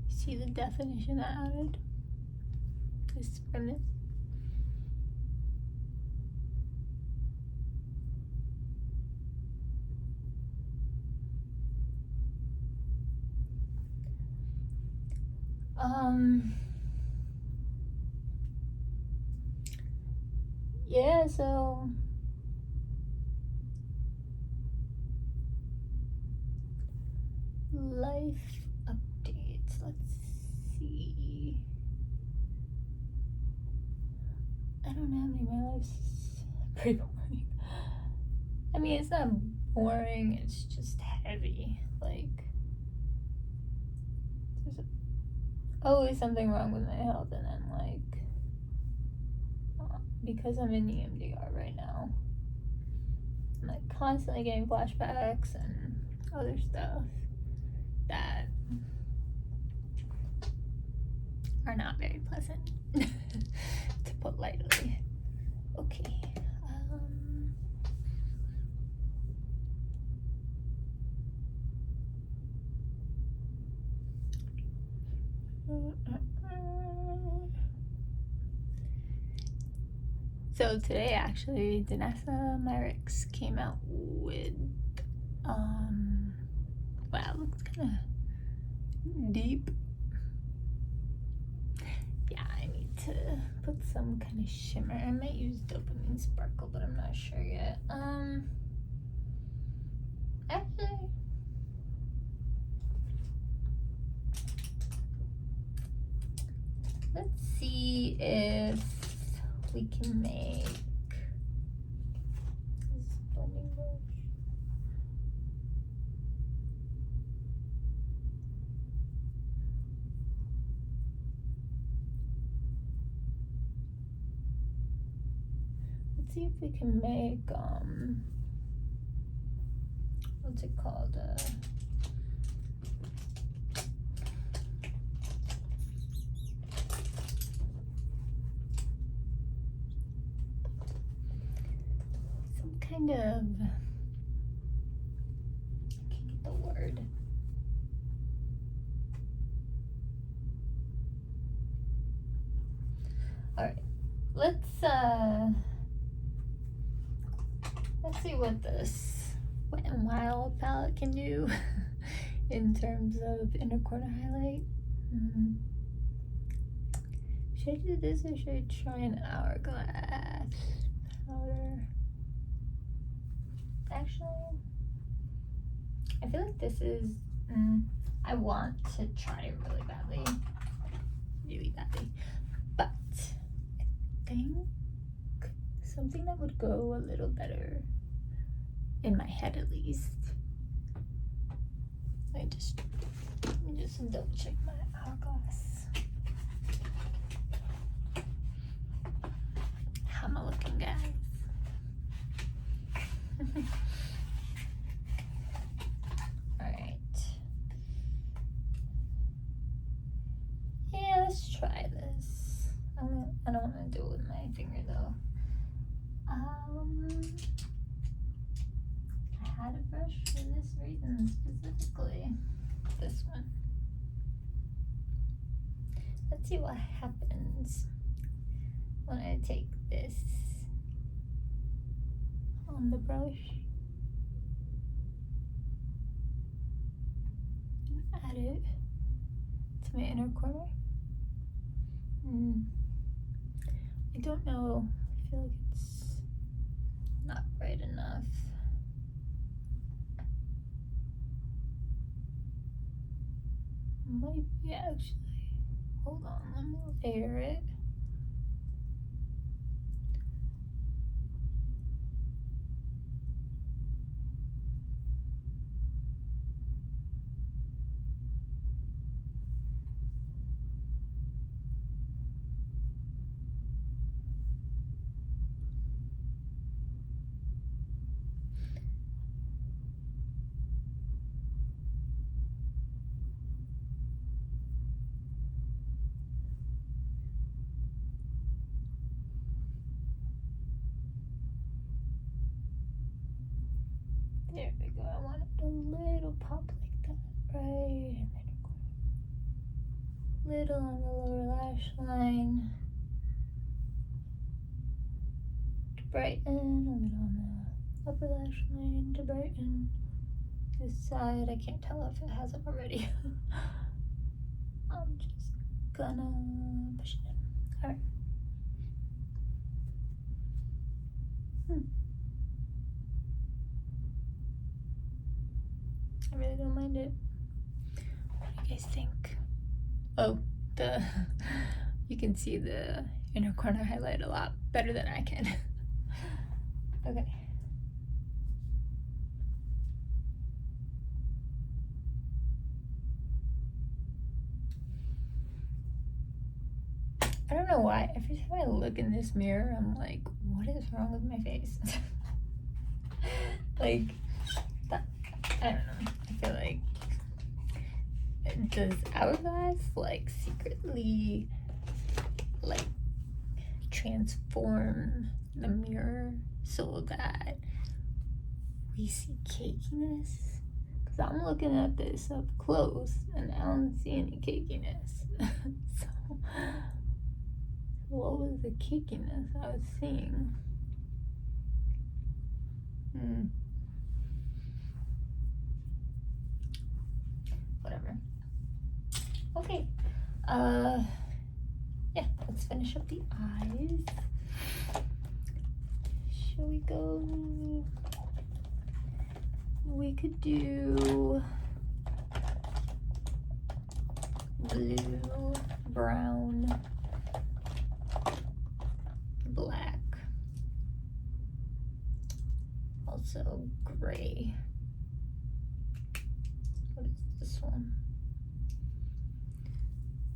See the definition I added? This from this. Yeah, so life updates. Let's see. I don't know how many. My life's pretty boring. I mean, it's not boring, it's just heavy. Like, there's always something wrong with my health, and then, like, because I'm in EMDR right now, I'm, like, constantly getting flashbacks and other stuff that are not very pleasant, to put lightly. Okay. So today actually Danessa Myricks came out with wow, it looks kind of deep. Yeah, I need to put some kind of shimmer. I might use Dopamine Sparkle, but I'm not sure yet. Actually, let's see if we can make this blending brush. Let's see if we can make what's it called? Some kind of, I can't get the word. All right, let's see what this Wet n Wild palette can do in terms of inner corner highlight. Should I do this or should I try an Hourglass powder? Actually, I feel like this is, I want to try it really badly, but I think something that would go a little better, in my head at least. Let me just double check my Hourglass. How am I looking, guys? Alright. Yeah, let's try this. I don't want to do it with my finger though. I had a brush for this reason specifically. This one. Let's see what happens when I take this on the brush and add it to my inner corner. I don't know. I feel like it's not bright enough. Might be actually. Hold on, let me layer it. There we go. I want it a little pop like that, right in the little on the lower lash line to brighten, a little on the upper lash line to brighten. This side, I can't tell if it has it already. I'm just gonna push it in. Alright. I really don't mind it. What do you guys think? Oh, you can see the inner corner highlight a lot better than I can. Okay. I don't know why. Every time I look in this mirror, I'm like, what is wrong with my face? Like, I don't know. I feel like, does Hourglass like secretly like transform the mirror so that we see cakiness. Because I'm looking at this up close and I don't see any cakiness. So, what was the cakiness I was seeing? Whatever. Okay. Yeah, let's finish up the eyes. Shall we go? We could do blue, brown, black, also gray. What is this one?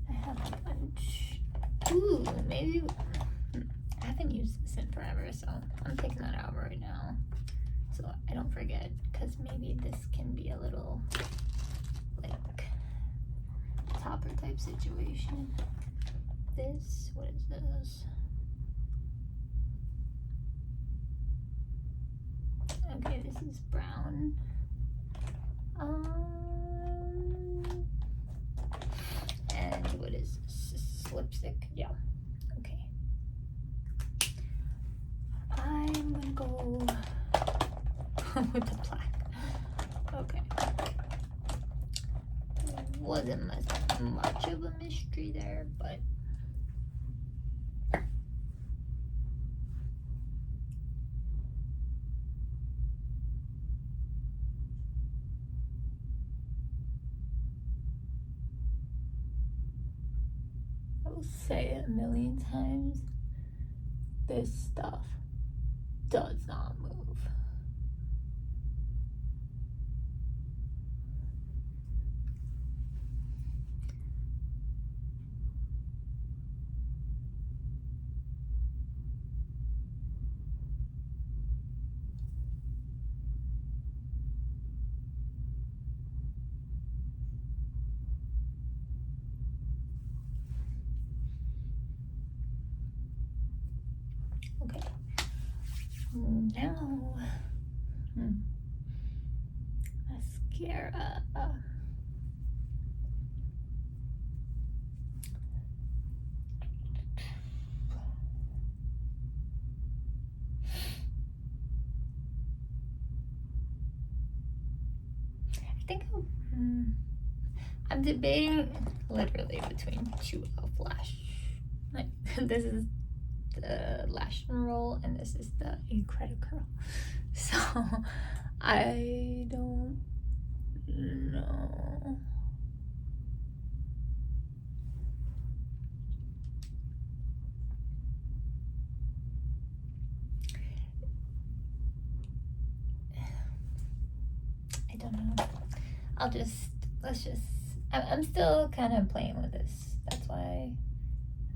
I have a bunch. Ooh, maybe I haven't used this in forever, so I'm taking that out right now so I don't forget, because maybe this can be a little like topper type situation. This, what is this? Okay, this is brown. And what is this? This is lipstick. Yeah. Okay. I'm gonna go with the black. Okay. Wasn't much of a mystery there, but I will say it a million times, this stuff does not move. Okay. Now, mascara. I think I'm debating literally between two elf lash. Like this is the lash and roll, and this is the Incredi-curl. So I don't know. I don't know. I'm still kind of playing with this. That's why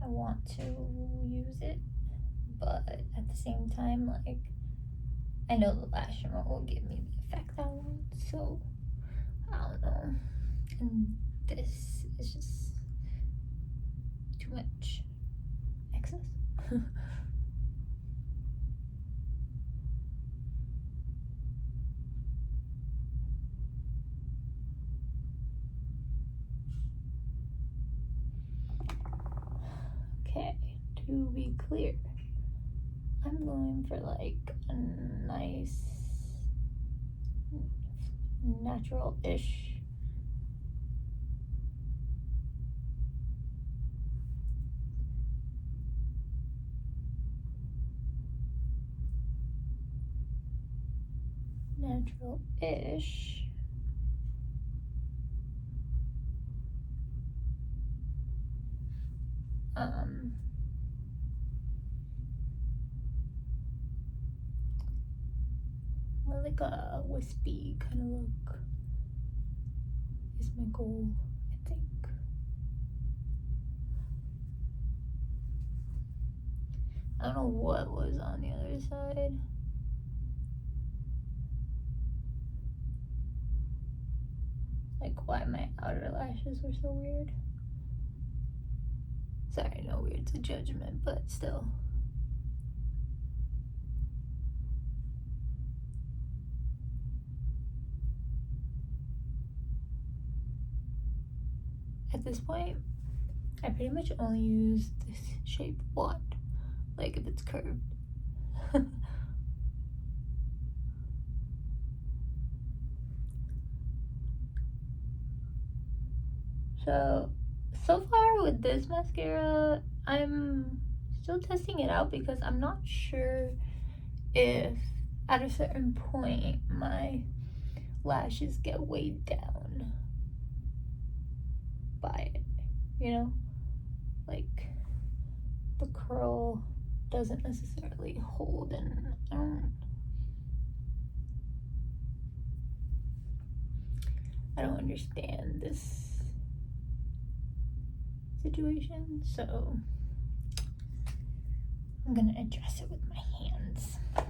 I want to use it. But at the same time, like, I know the lash and roll will give me the effect I want, so I don't know. And this is just too much excess. Okay, to be clear, I'm going for like a nice natural-ish more like a wispy kind of look is my goal, I think. I don't know what was on the other side. Like why my outer lashes were so weird. Sorry, no weird's a judgment, but still. at this point, I pretty much only use this shape wand, like if it's curved. So far with this mascara, I'm still testing it out because I'm not sure if at a certain point my lashes get weighed down by it, you know? Like the curl doesn't necessarily hold, and I don't understand this situation, so I'm gonna address it with my hands. I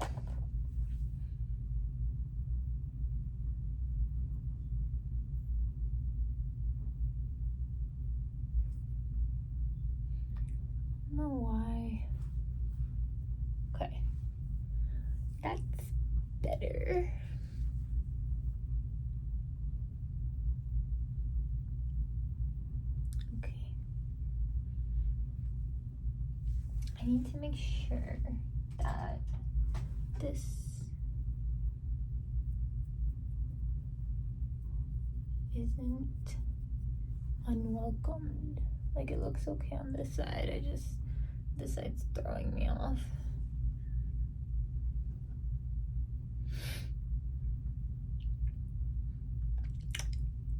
don't know why. Okay, that's better. I need to make sure that this isn't unwelcomed. Like, it looks okay on this side, this side's throwing me off.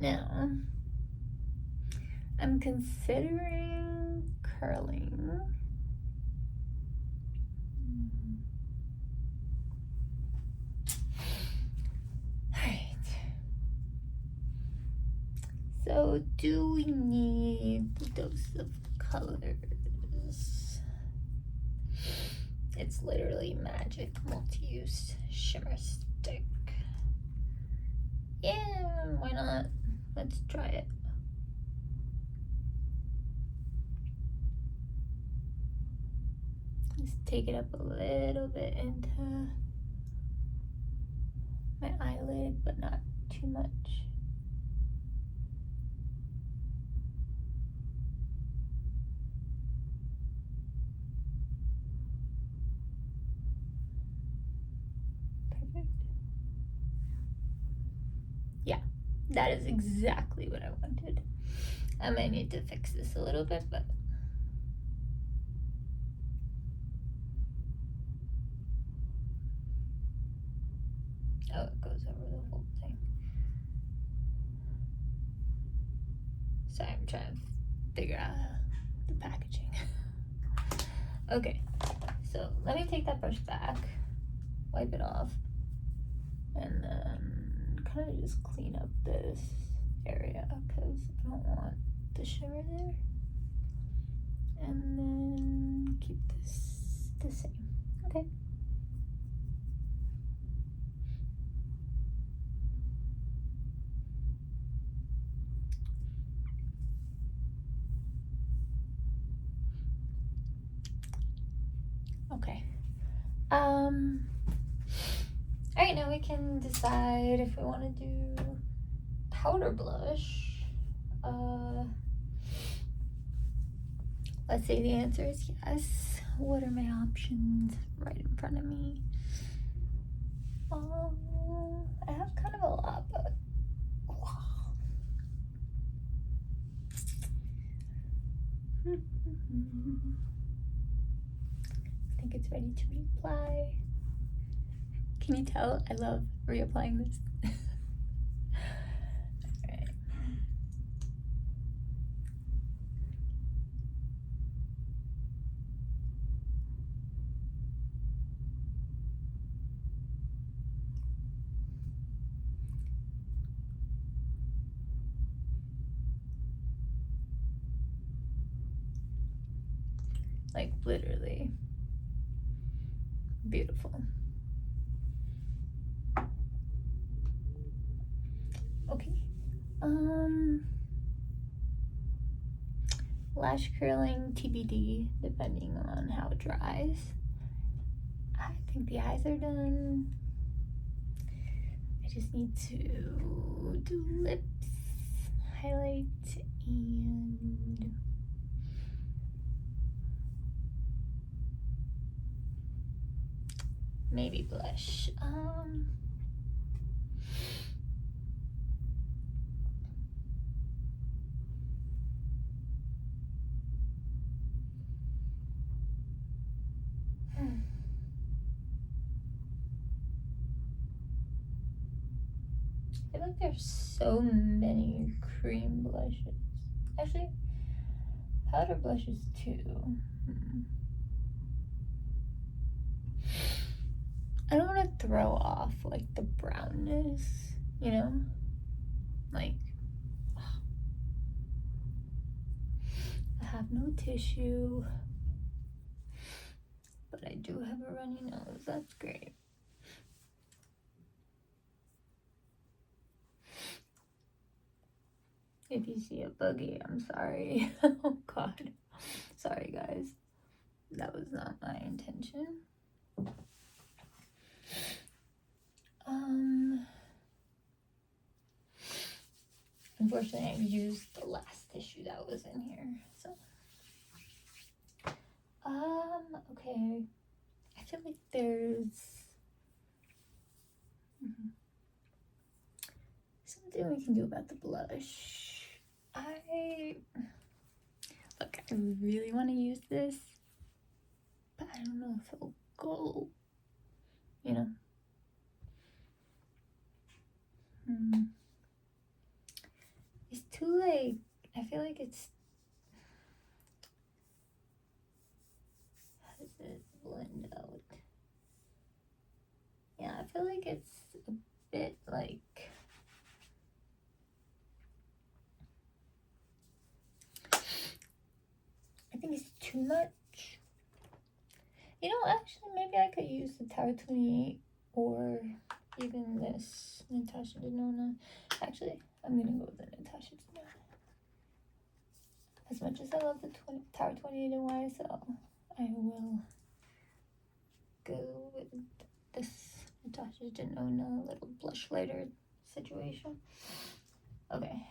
Now, I'm considering curling. So, do we need the dose of colors? It's literally magic multi-use shimmer stick. Yeah, why not? Let's try it. Let's take it up a little bit into my eyelid, but not too much. Yeah, that is exactly what I wanted. I might need to fix this a little bit, but oh, it goes over the whole thing. Sorry, I'm trying to figure out the packaging. Okay, so let me take that brush back, wipe it off, and then kind of just clean up this area because I don't want the shimmer there. And then keep this the same. Okay. Okay. Alright, now we can decide if we want to do powder blush. Let's say the answer is yes. What are my options right in front of me? I have kind of a lot, but I think it's ready to reapply. Can you tell I love reapplying this? Alright. Like, literally beautiful. Okay. Lash curling TBD, depending on how it dries. I think the eyes are done. I just need to do lips. I highlight and maybe blush. I feel like there's so many cream blushes. Actually, powder blushes too. I don't want to throw off like the brownness, you know? Like, I have no tissue, but I do have a runny nose. That's great. If you see a boogie, I'm sorry. Oh God. Sorry guys. That was not my intention. Unfortunately I used the last tissue that was in here. So okay. I feel like there's something we can do about the blush. I really want to use this, but I don't know if it'll go, you know. It's too like, I feel like it's, how does it blend out? Yeah, I feel like it's a bit like, I think it's too much. You know, actually, maybe I could use the Tower 28 or even this Natasha Denona. Actually, I'm gonna go with the Natasha Denona. As much as I love the Tower 28 in YSL, I will go with this Natasha Denona little blush lighter situation. Okay.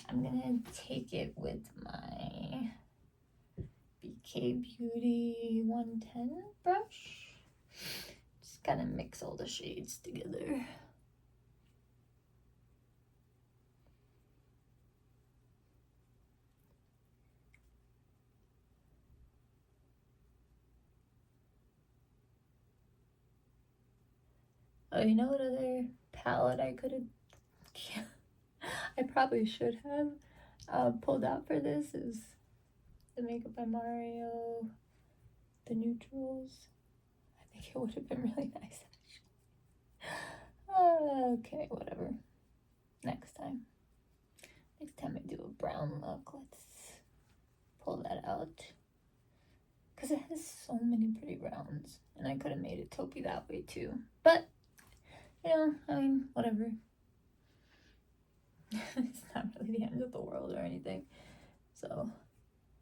I'm gonna take it with my BK Beauty 110 brush. Just kind of mix all the shades together. Oh, you know what other palette I could have, I probably should have pulled out for this is the Makeup by Mario, the neutrals. I think it would have been really nice actually. Okay, whatever. Next time I do a brown look, let's pull that out. Because it has so many pretty browns, and I could have made it taupey that way too. But, you know, I mean, whatever. It's not really the end of the world or anything. So,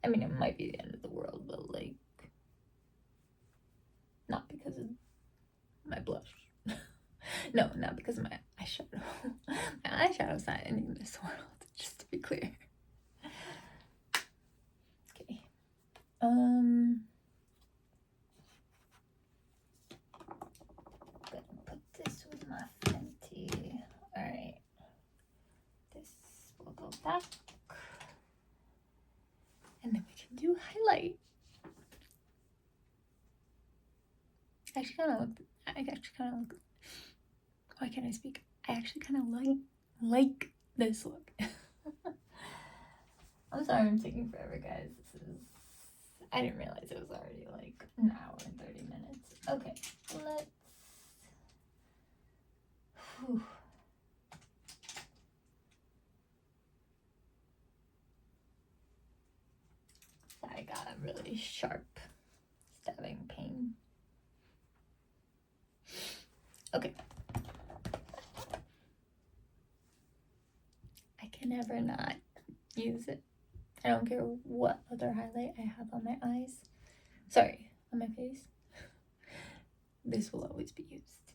I mean, it might be the end of the world, but like, not because of my blush. No, not because of my eyeshadow. My eyeshadow's not ending this world, just to be clear. Okay. Gonna put this with my Fenty. Alright. This will go back. And then we can do highlight. I actually kind of look, why can't I speak? I actually kind of like this look. I'm sorry I'm taking forever, guys. I didn't realize it was already like an hour and 30 minutes. Okay, let's, whew. I got a really sharp stabbing pain. Okay. I can never not use it. I don't care what other highlight I have on my eyes. Sorry, on my face. This will always be used.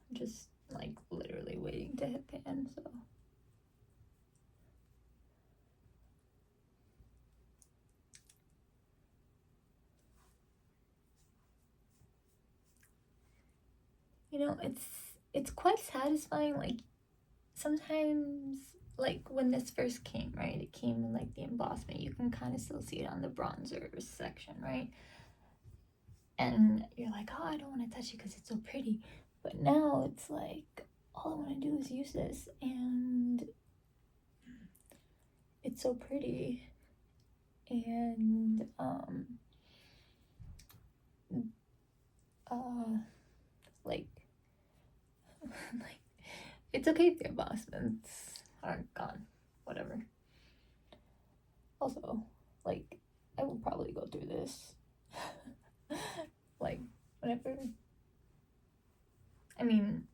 I'm just like literally waiting to hit pan, so. You know, it's quite satisfying. Like, sometimes, like, when this first came, right, it came in, like, the embossment. You can kind of still see it on the bronzer section, right? And you're like, oh, I don't want to touch it because it's so pretty. But now it's like, all I want to do is use this, and it's so pretty. And, like, like, it's okay if the embossments aren't gone, whatever. Also, like, I will probably go through this, like, whenever, I mean,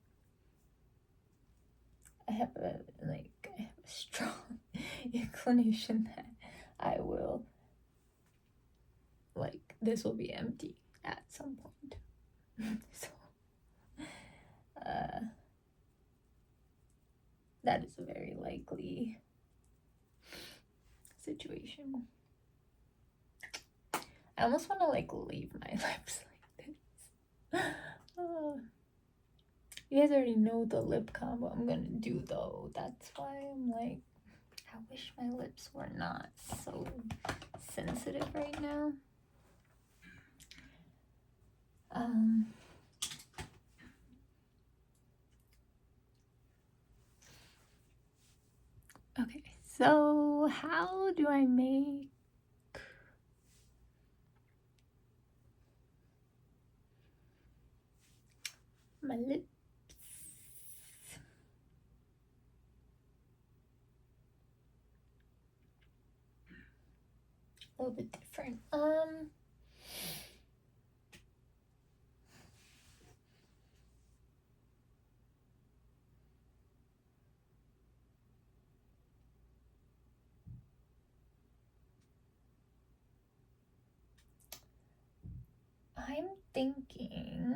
I have a strong inclination that I will, like, this will be empty at some point. So, that is a very likely situation. I almost want to, like, leave my lips like this. You guys already know the lip combo I'm gonna do, though. That's why I'm like, I wish my lips were not so sensitive right now. Okay, so how do I make my lips a little bit different? I'm thinking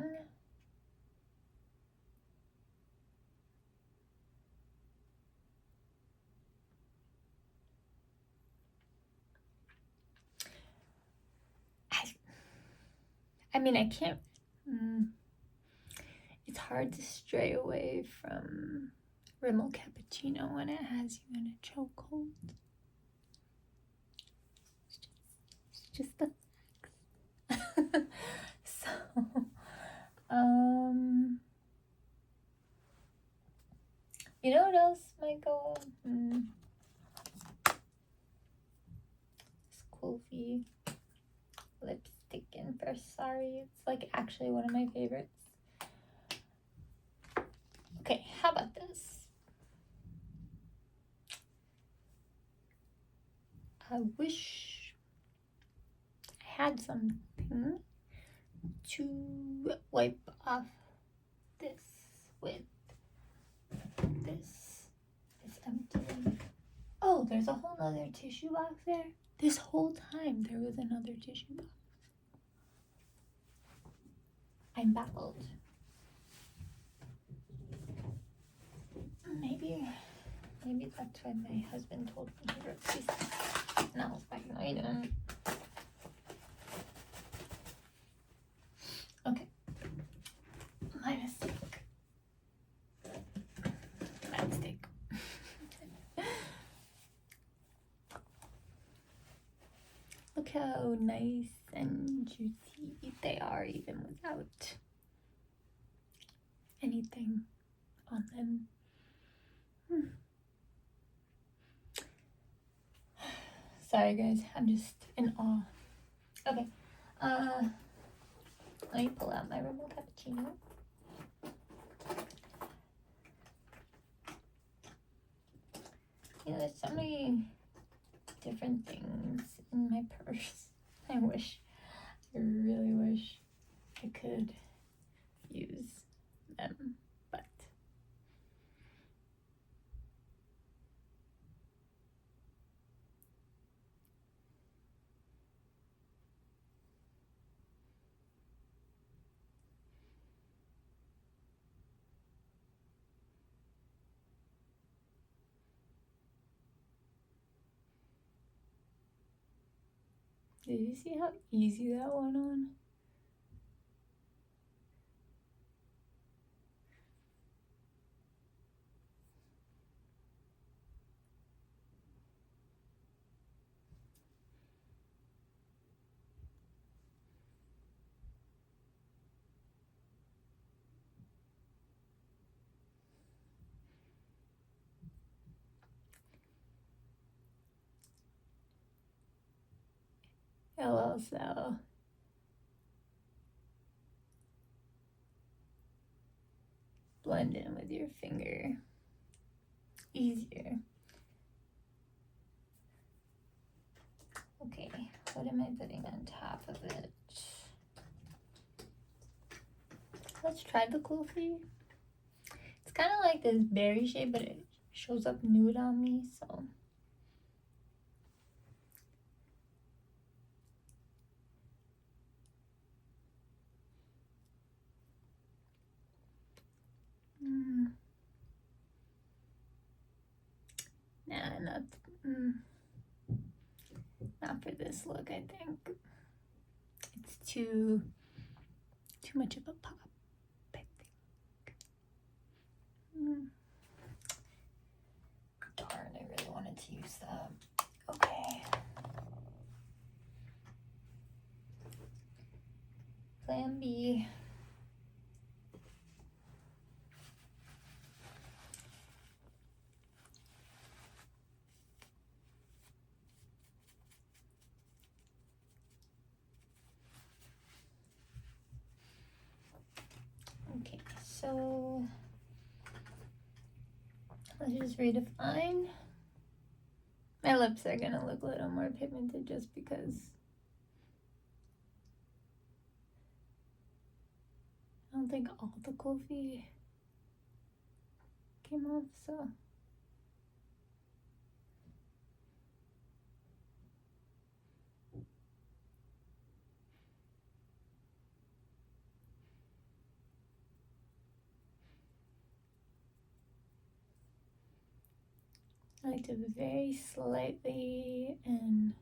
I mean, I can't, it's hard to stray away from Rimmel Cappuccino when it has you in a chokehold. It's just the facts. So, you know what else might go? Sculpt lipstick in first. Sorry, it's like actually one of my favorites. Okay, how about this? I wish I had something to wipe off this with. This empty. Oh, there's a whole nother tissue box there. This whole time there was another tissue box. I'm baffled. Maybe that's why my husband told me to replace it. Now it's back in the item. Okay. My mistake. My mistake. Look how nice and juicy they are, even without anything on them. Sorry guys, I'm just in awe. Okay, let me pull out my Rimmel Cappuccino. You know, there's so many different things in my purse. I really wish I could use them, but Did you see how easy that went on? Also, blend in with your finger. Easier. Okay, what am I putting on top of it? Let's try the coffee. It's kind of like this berry shade, but it shows up nude on me, so. Nah, not for this look, I think. It's too much of a pop, I think. Darn, I really wanted to use that. Okay. Plan B. Okay, so let's just redefine. My lips are gonna look a little more pigmented just because I don't think all the coffee came off, so. I like to very slightly and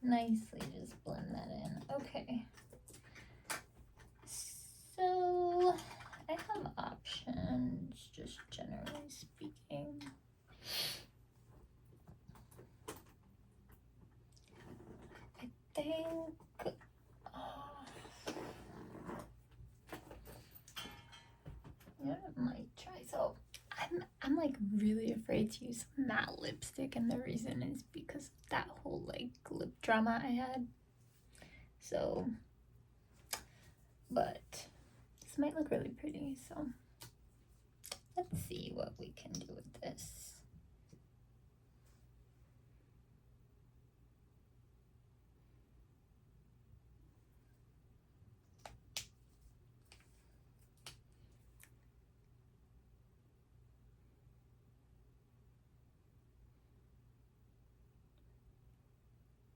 nicely just blend that in. Okay. So I have options, just generally speaking. I think yeah, I might try. So I'm like really afraid to use matte lipstick, and the reason is because of that whole like lip drama I had. So, but this might look really pretty, so let's see what we can do with this.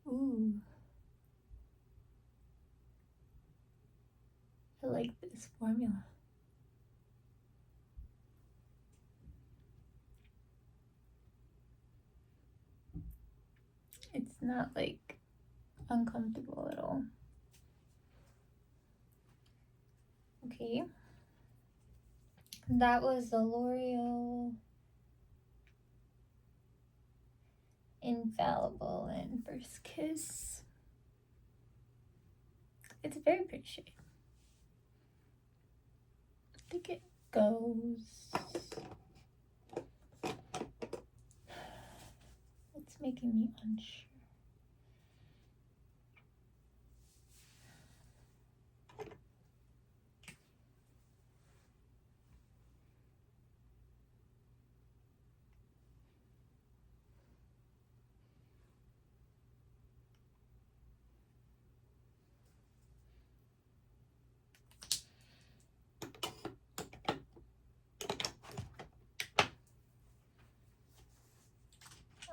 Ooh. I like this formula. It's not like uncomfortable at all. Okay. That was the L'Oreal Infallible in First Kiss. It's a very pretty shade. I think it goes. It's making me unsure.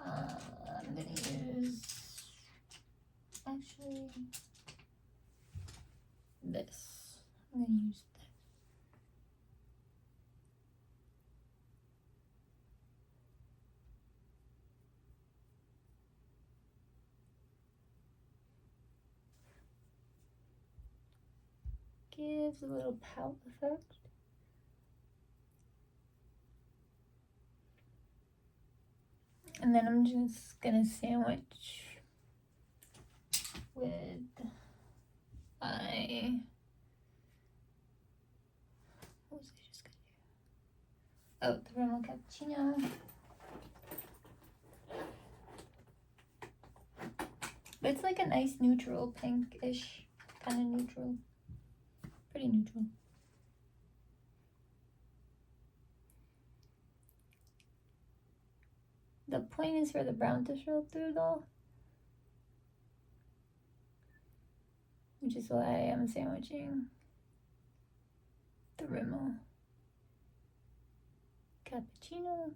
I'm gonna use actually this. I'm gonna use this. gives a little pout effect. And then I'm just gonna sandwich with my, what was I just gonna do? Oh, the Rimmel Cappuccino. It's like a nice neutral, pinkish, kind of neutral. Pretty neutral. The point is for the brown to show through though, which is why I am sandwiching the Rimmel Cappuccino.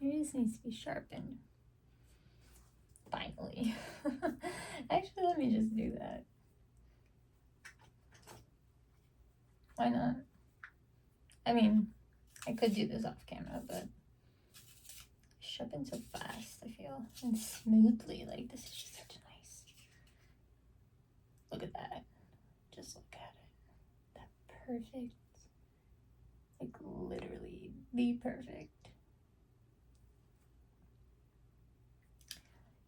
Maybe this needs to be sharpened. Finally. Actually, let me just do that. Why not? I mean, I could do this off camera, but sharpen so fast, I feel, and smoothly. Like, this is just such a nice. Look at that. Just look at it. That perfect. Like, literally the perfect.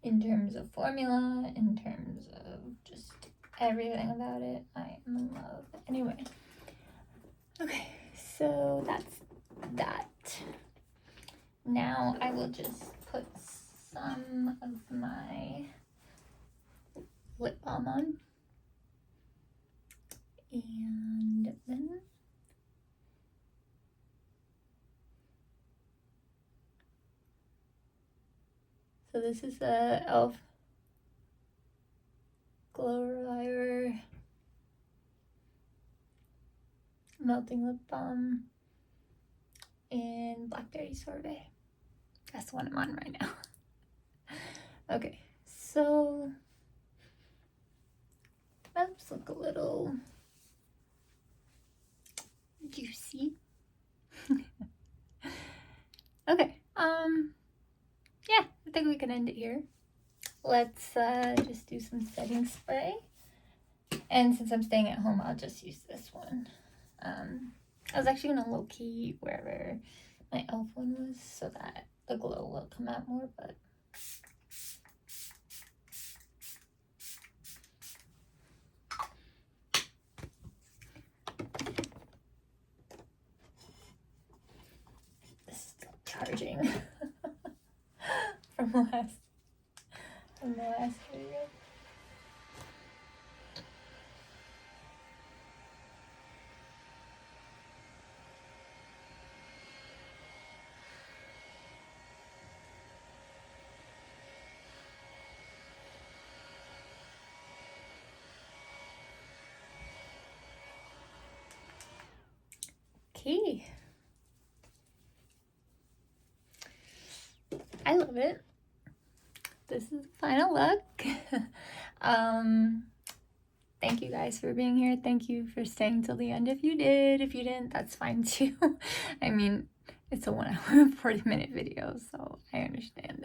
In terms of formula, in terms of just everything about it, I am in love. Anyway, okay, so that's that. Now I will just put some of my lip balm on, and then so this is the e.l.f. Glow Reviver Melting Lip Balm in Blackberry Sorbet. That's the one I'm on right now. Okay, so my lips look a little juicy. Okay, yeah, I think we can end it here. Let's just do some setting spray. And since I'm staying at home, I'll just use this one. I was actually gonna low-key wherever my e.l.f. one was so that the glow will come out more, but this is still charging from the last video. Okay. I love it. This is the final look. Thank you guys for being here. Thank you for staying till the end. If you did, if you didn't, that's fine too. I mean, it's a 1 hour and 40-minute video, so I understand.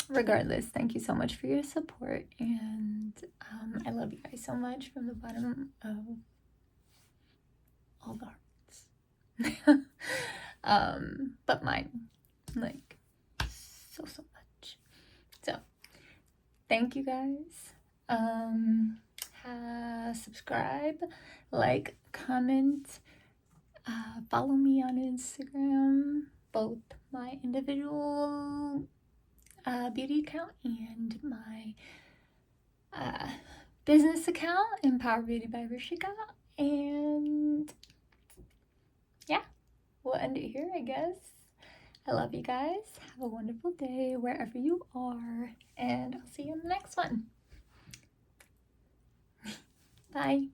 Regardless, thank you so much for your support, and I love you guys so much from the bottom of all the hearts. But mine, like, so much. So thank you guys. Subscribe, like, comment, follow me on Instagram, both my individual beauty account and my business account, Empower Beauty by Rishika. And yeah, we'll end it here, I guess. I love you guys. Have a wonderful day wherever you are, and I'll see you in the next one. Bye.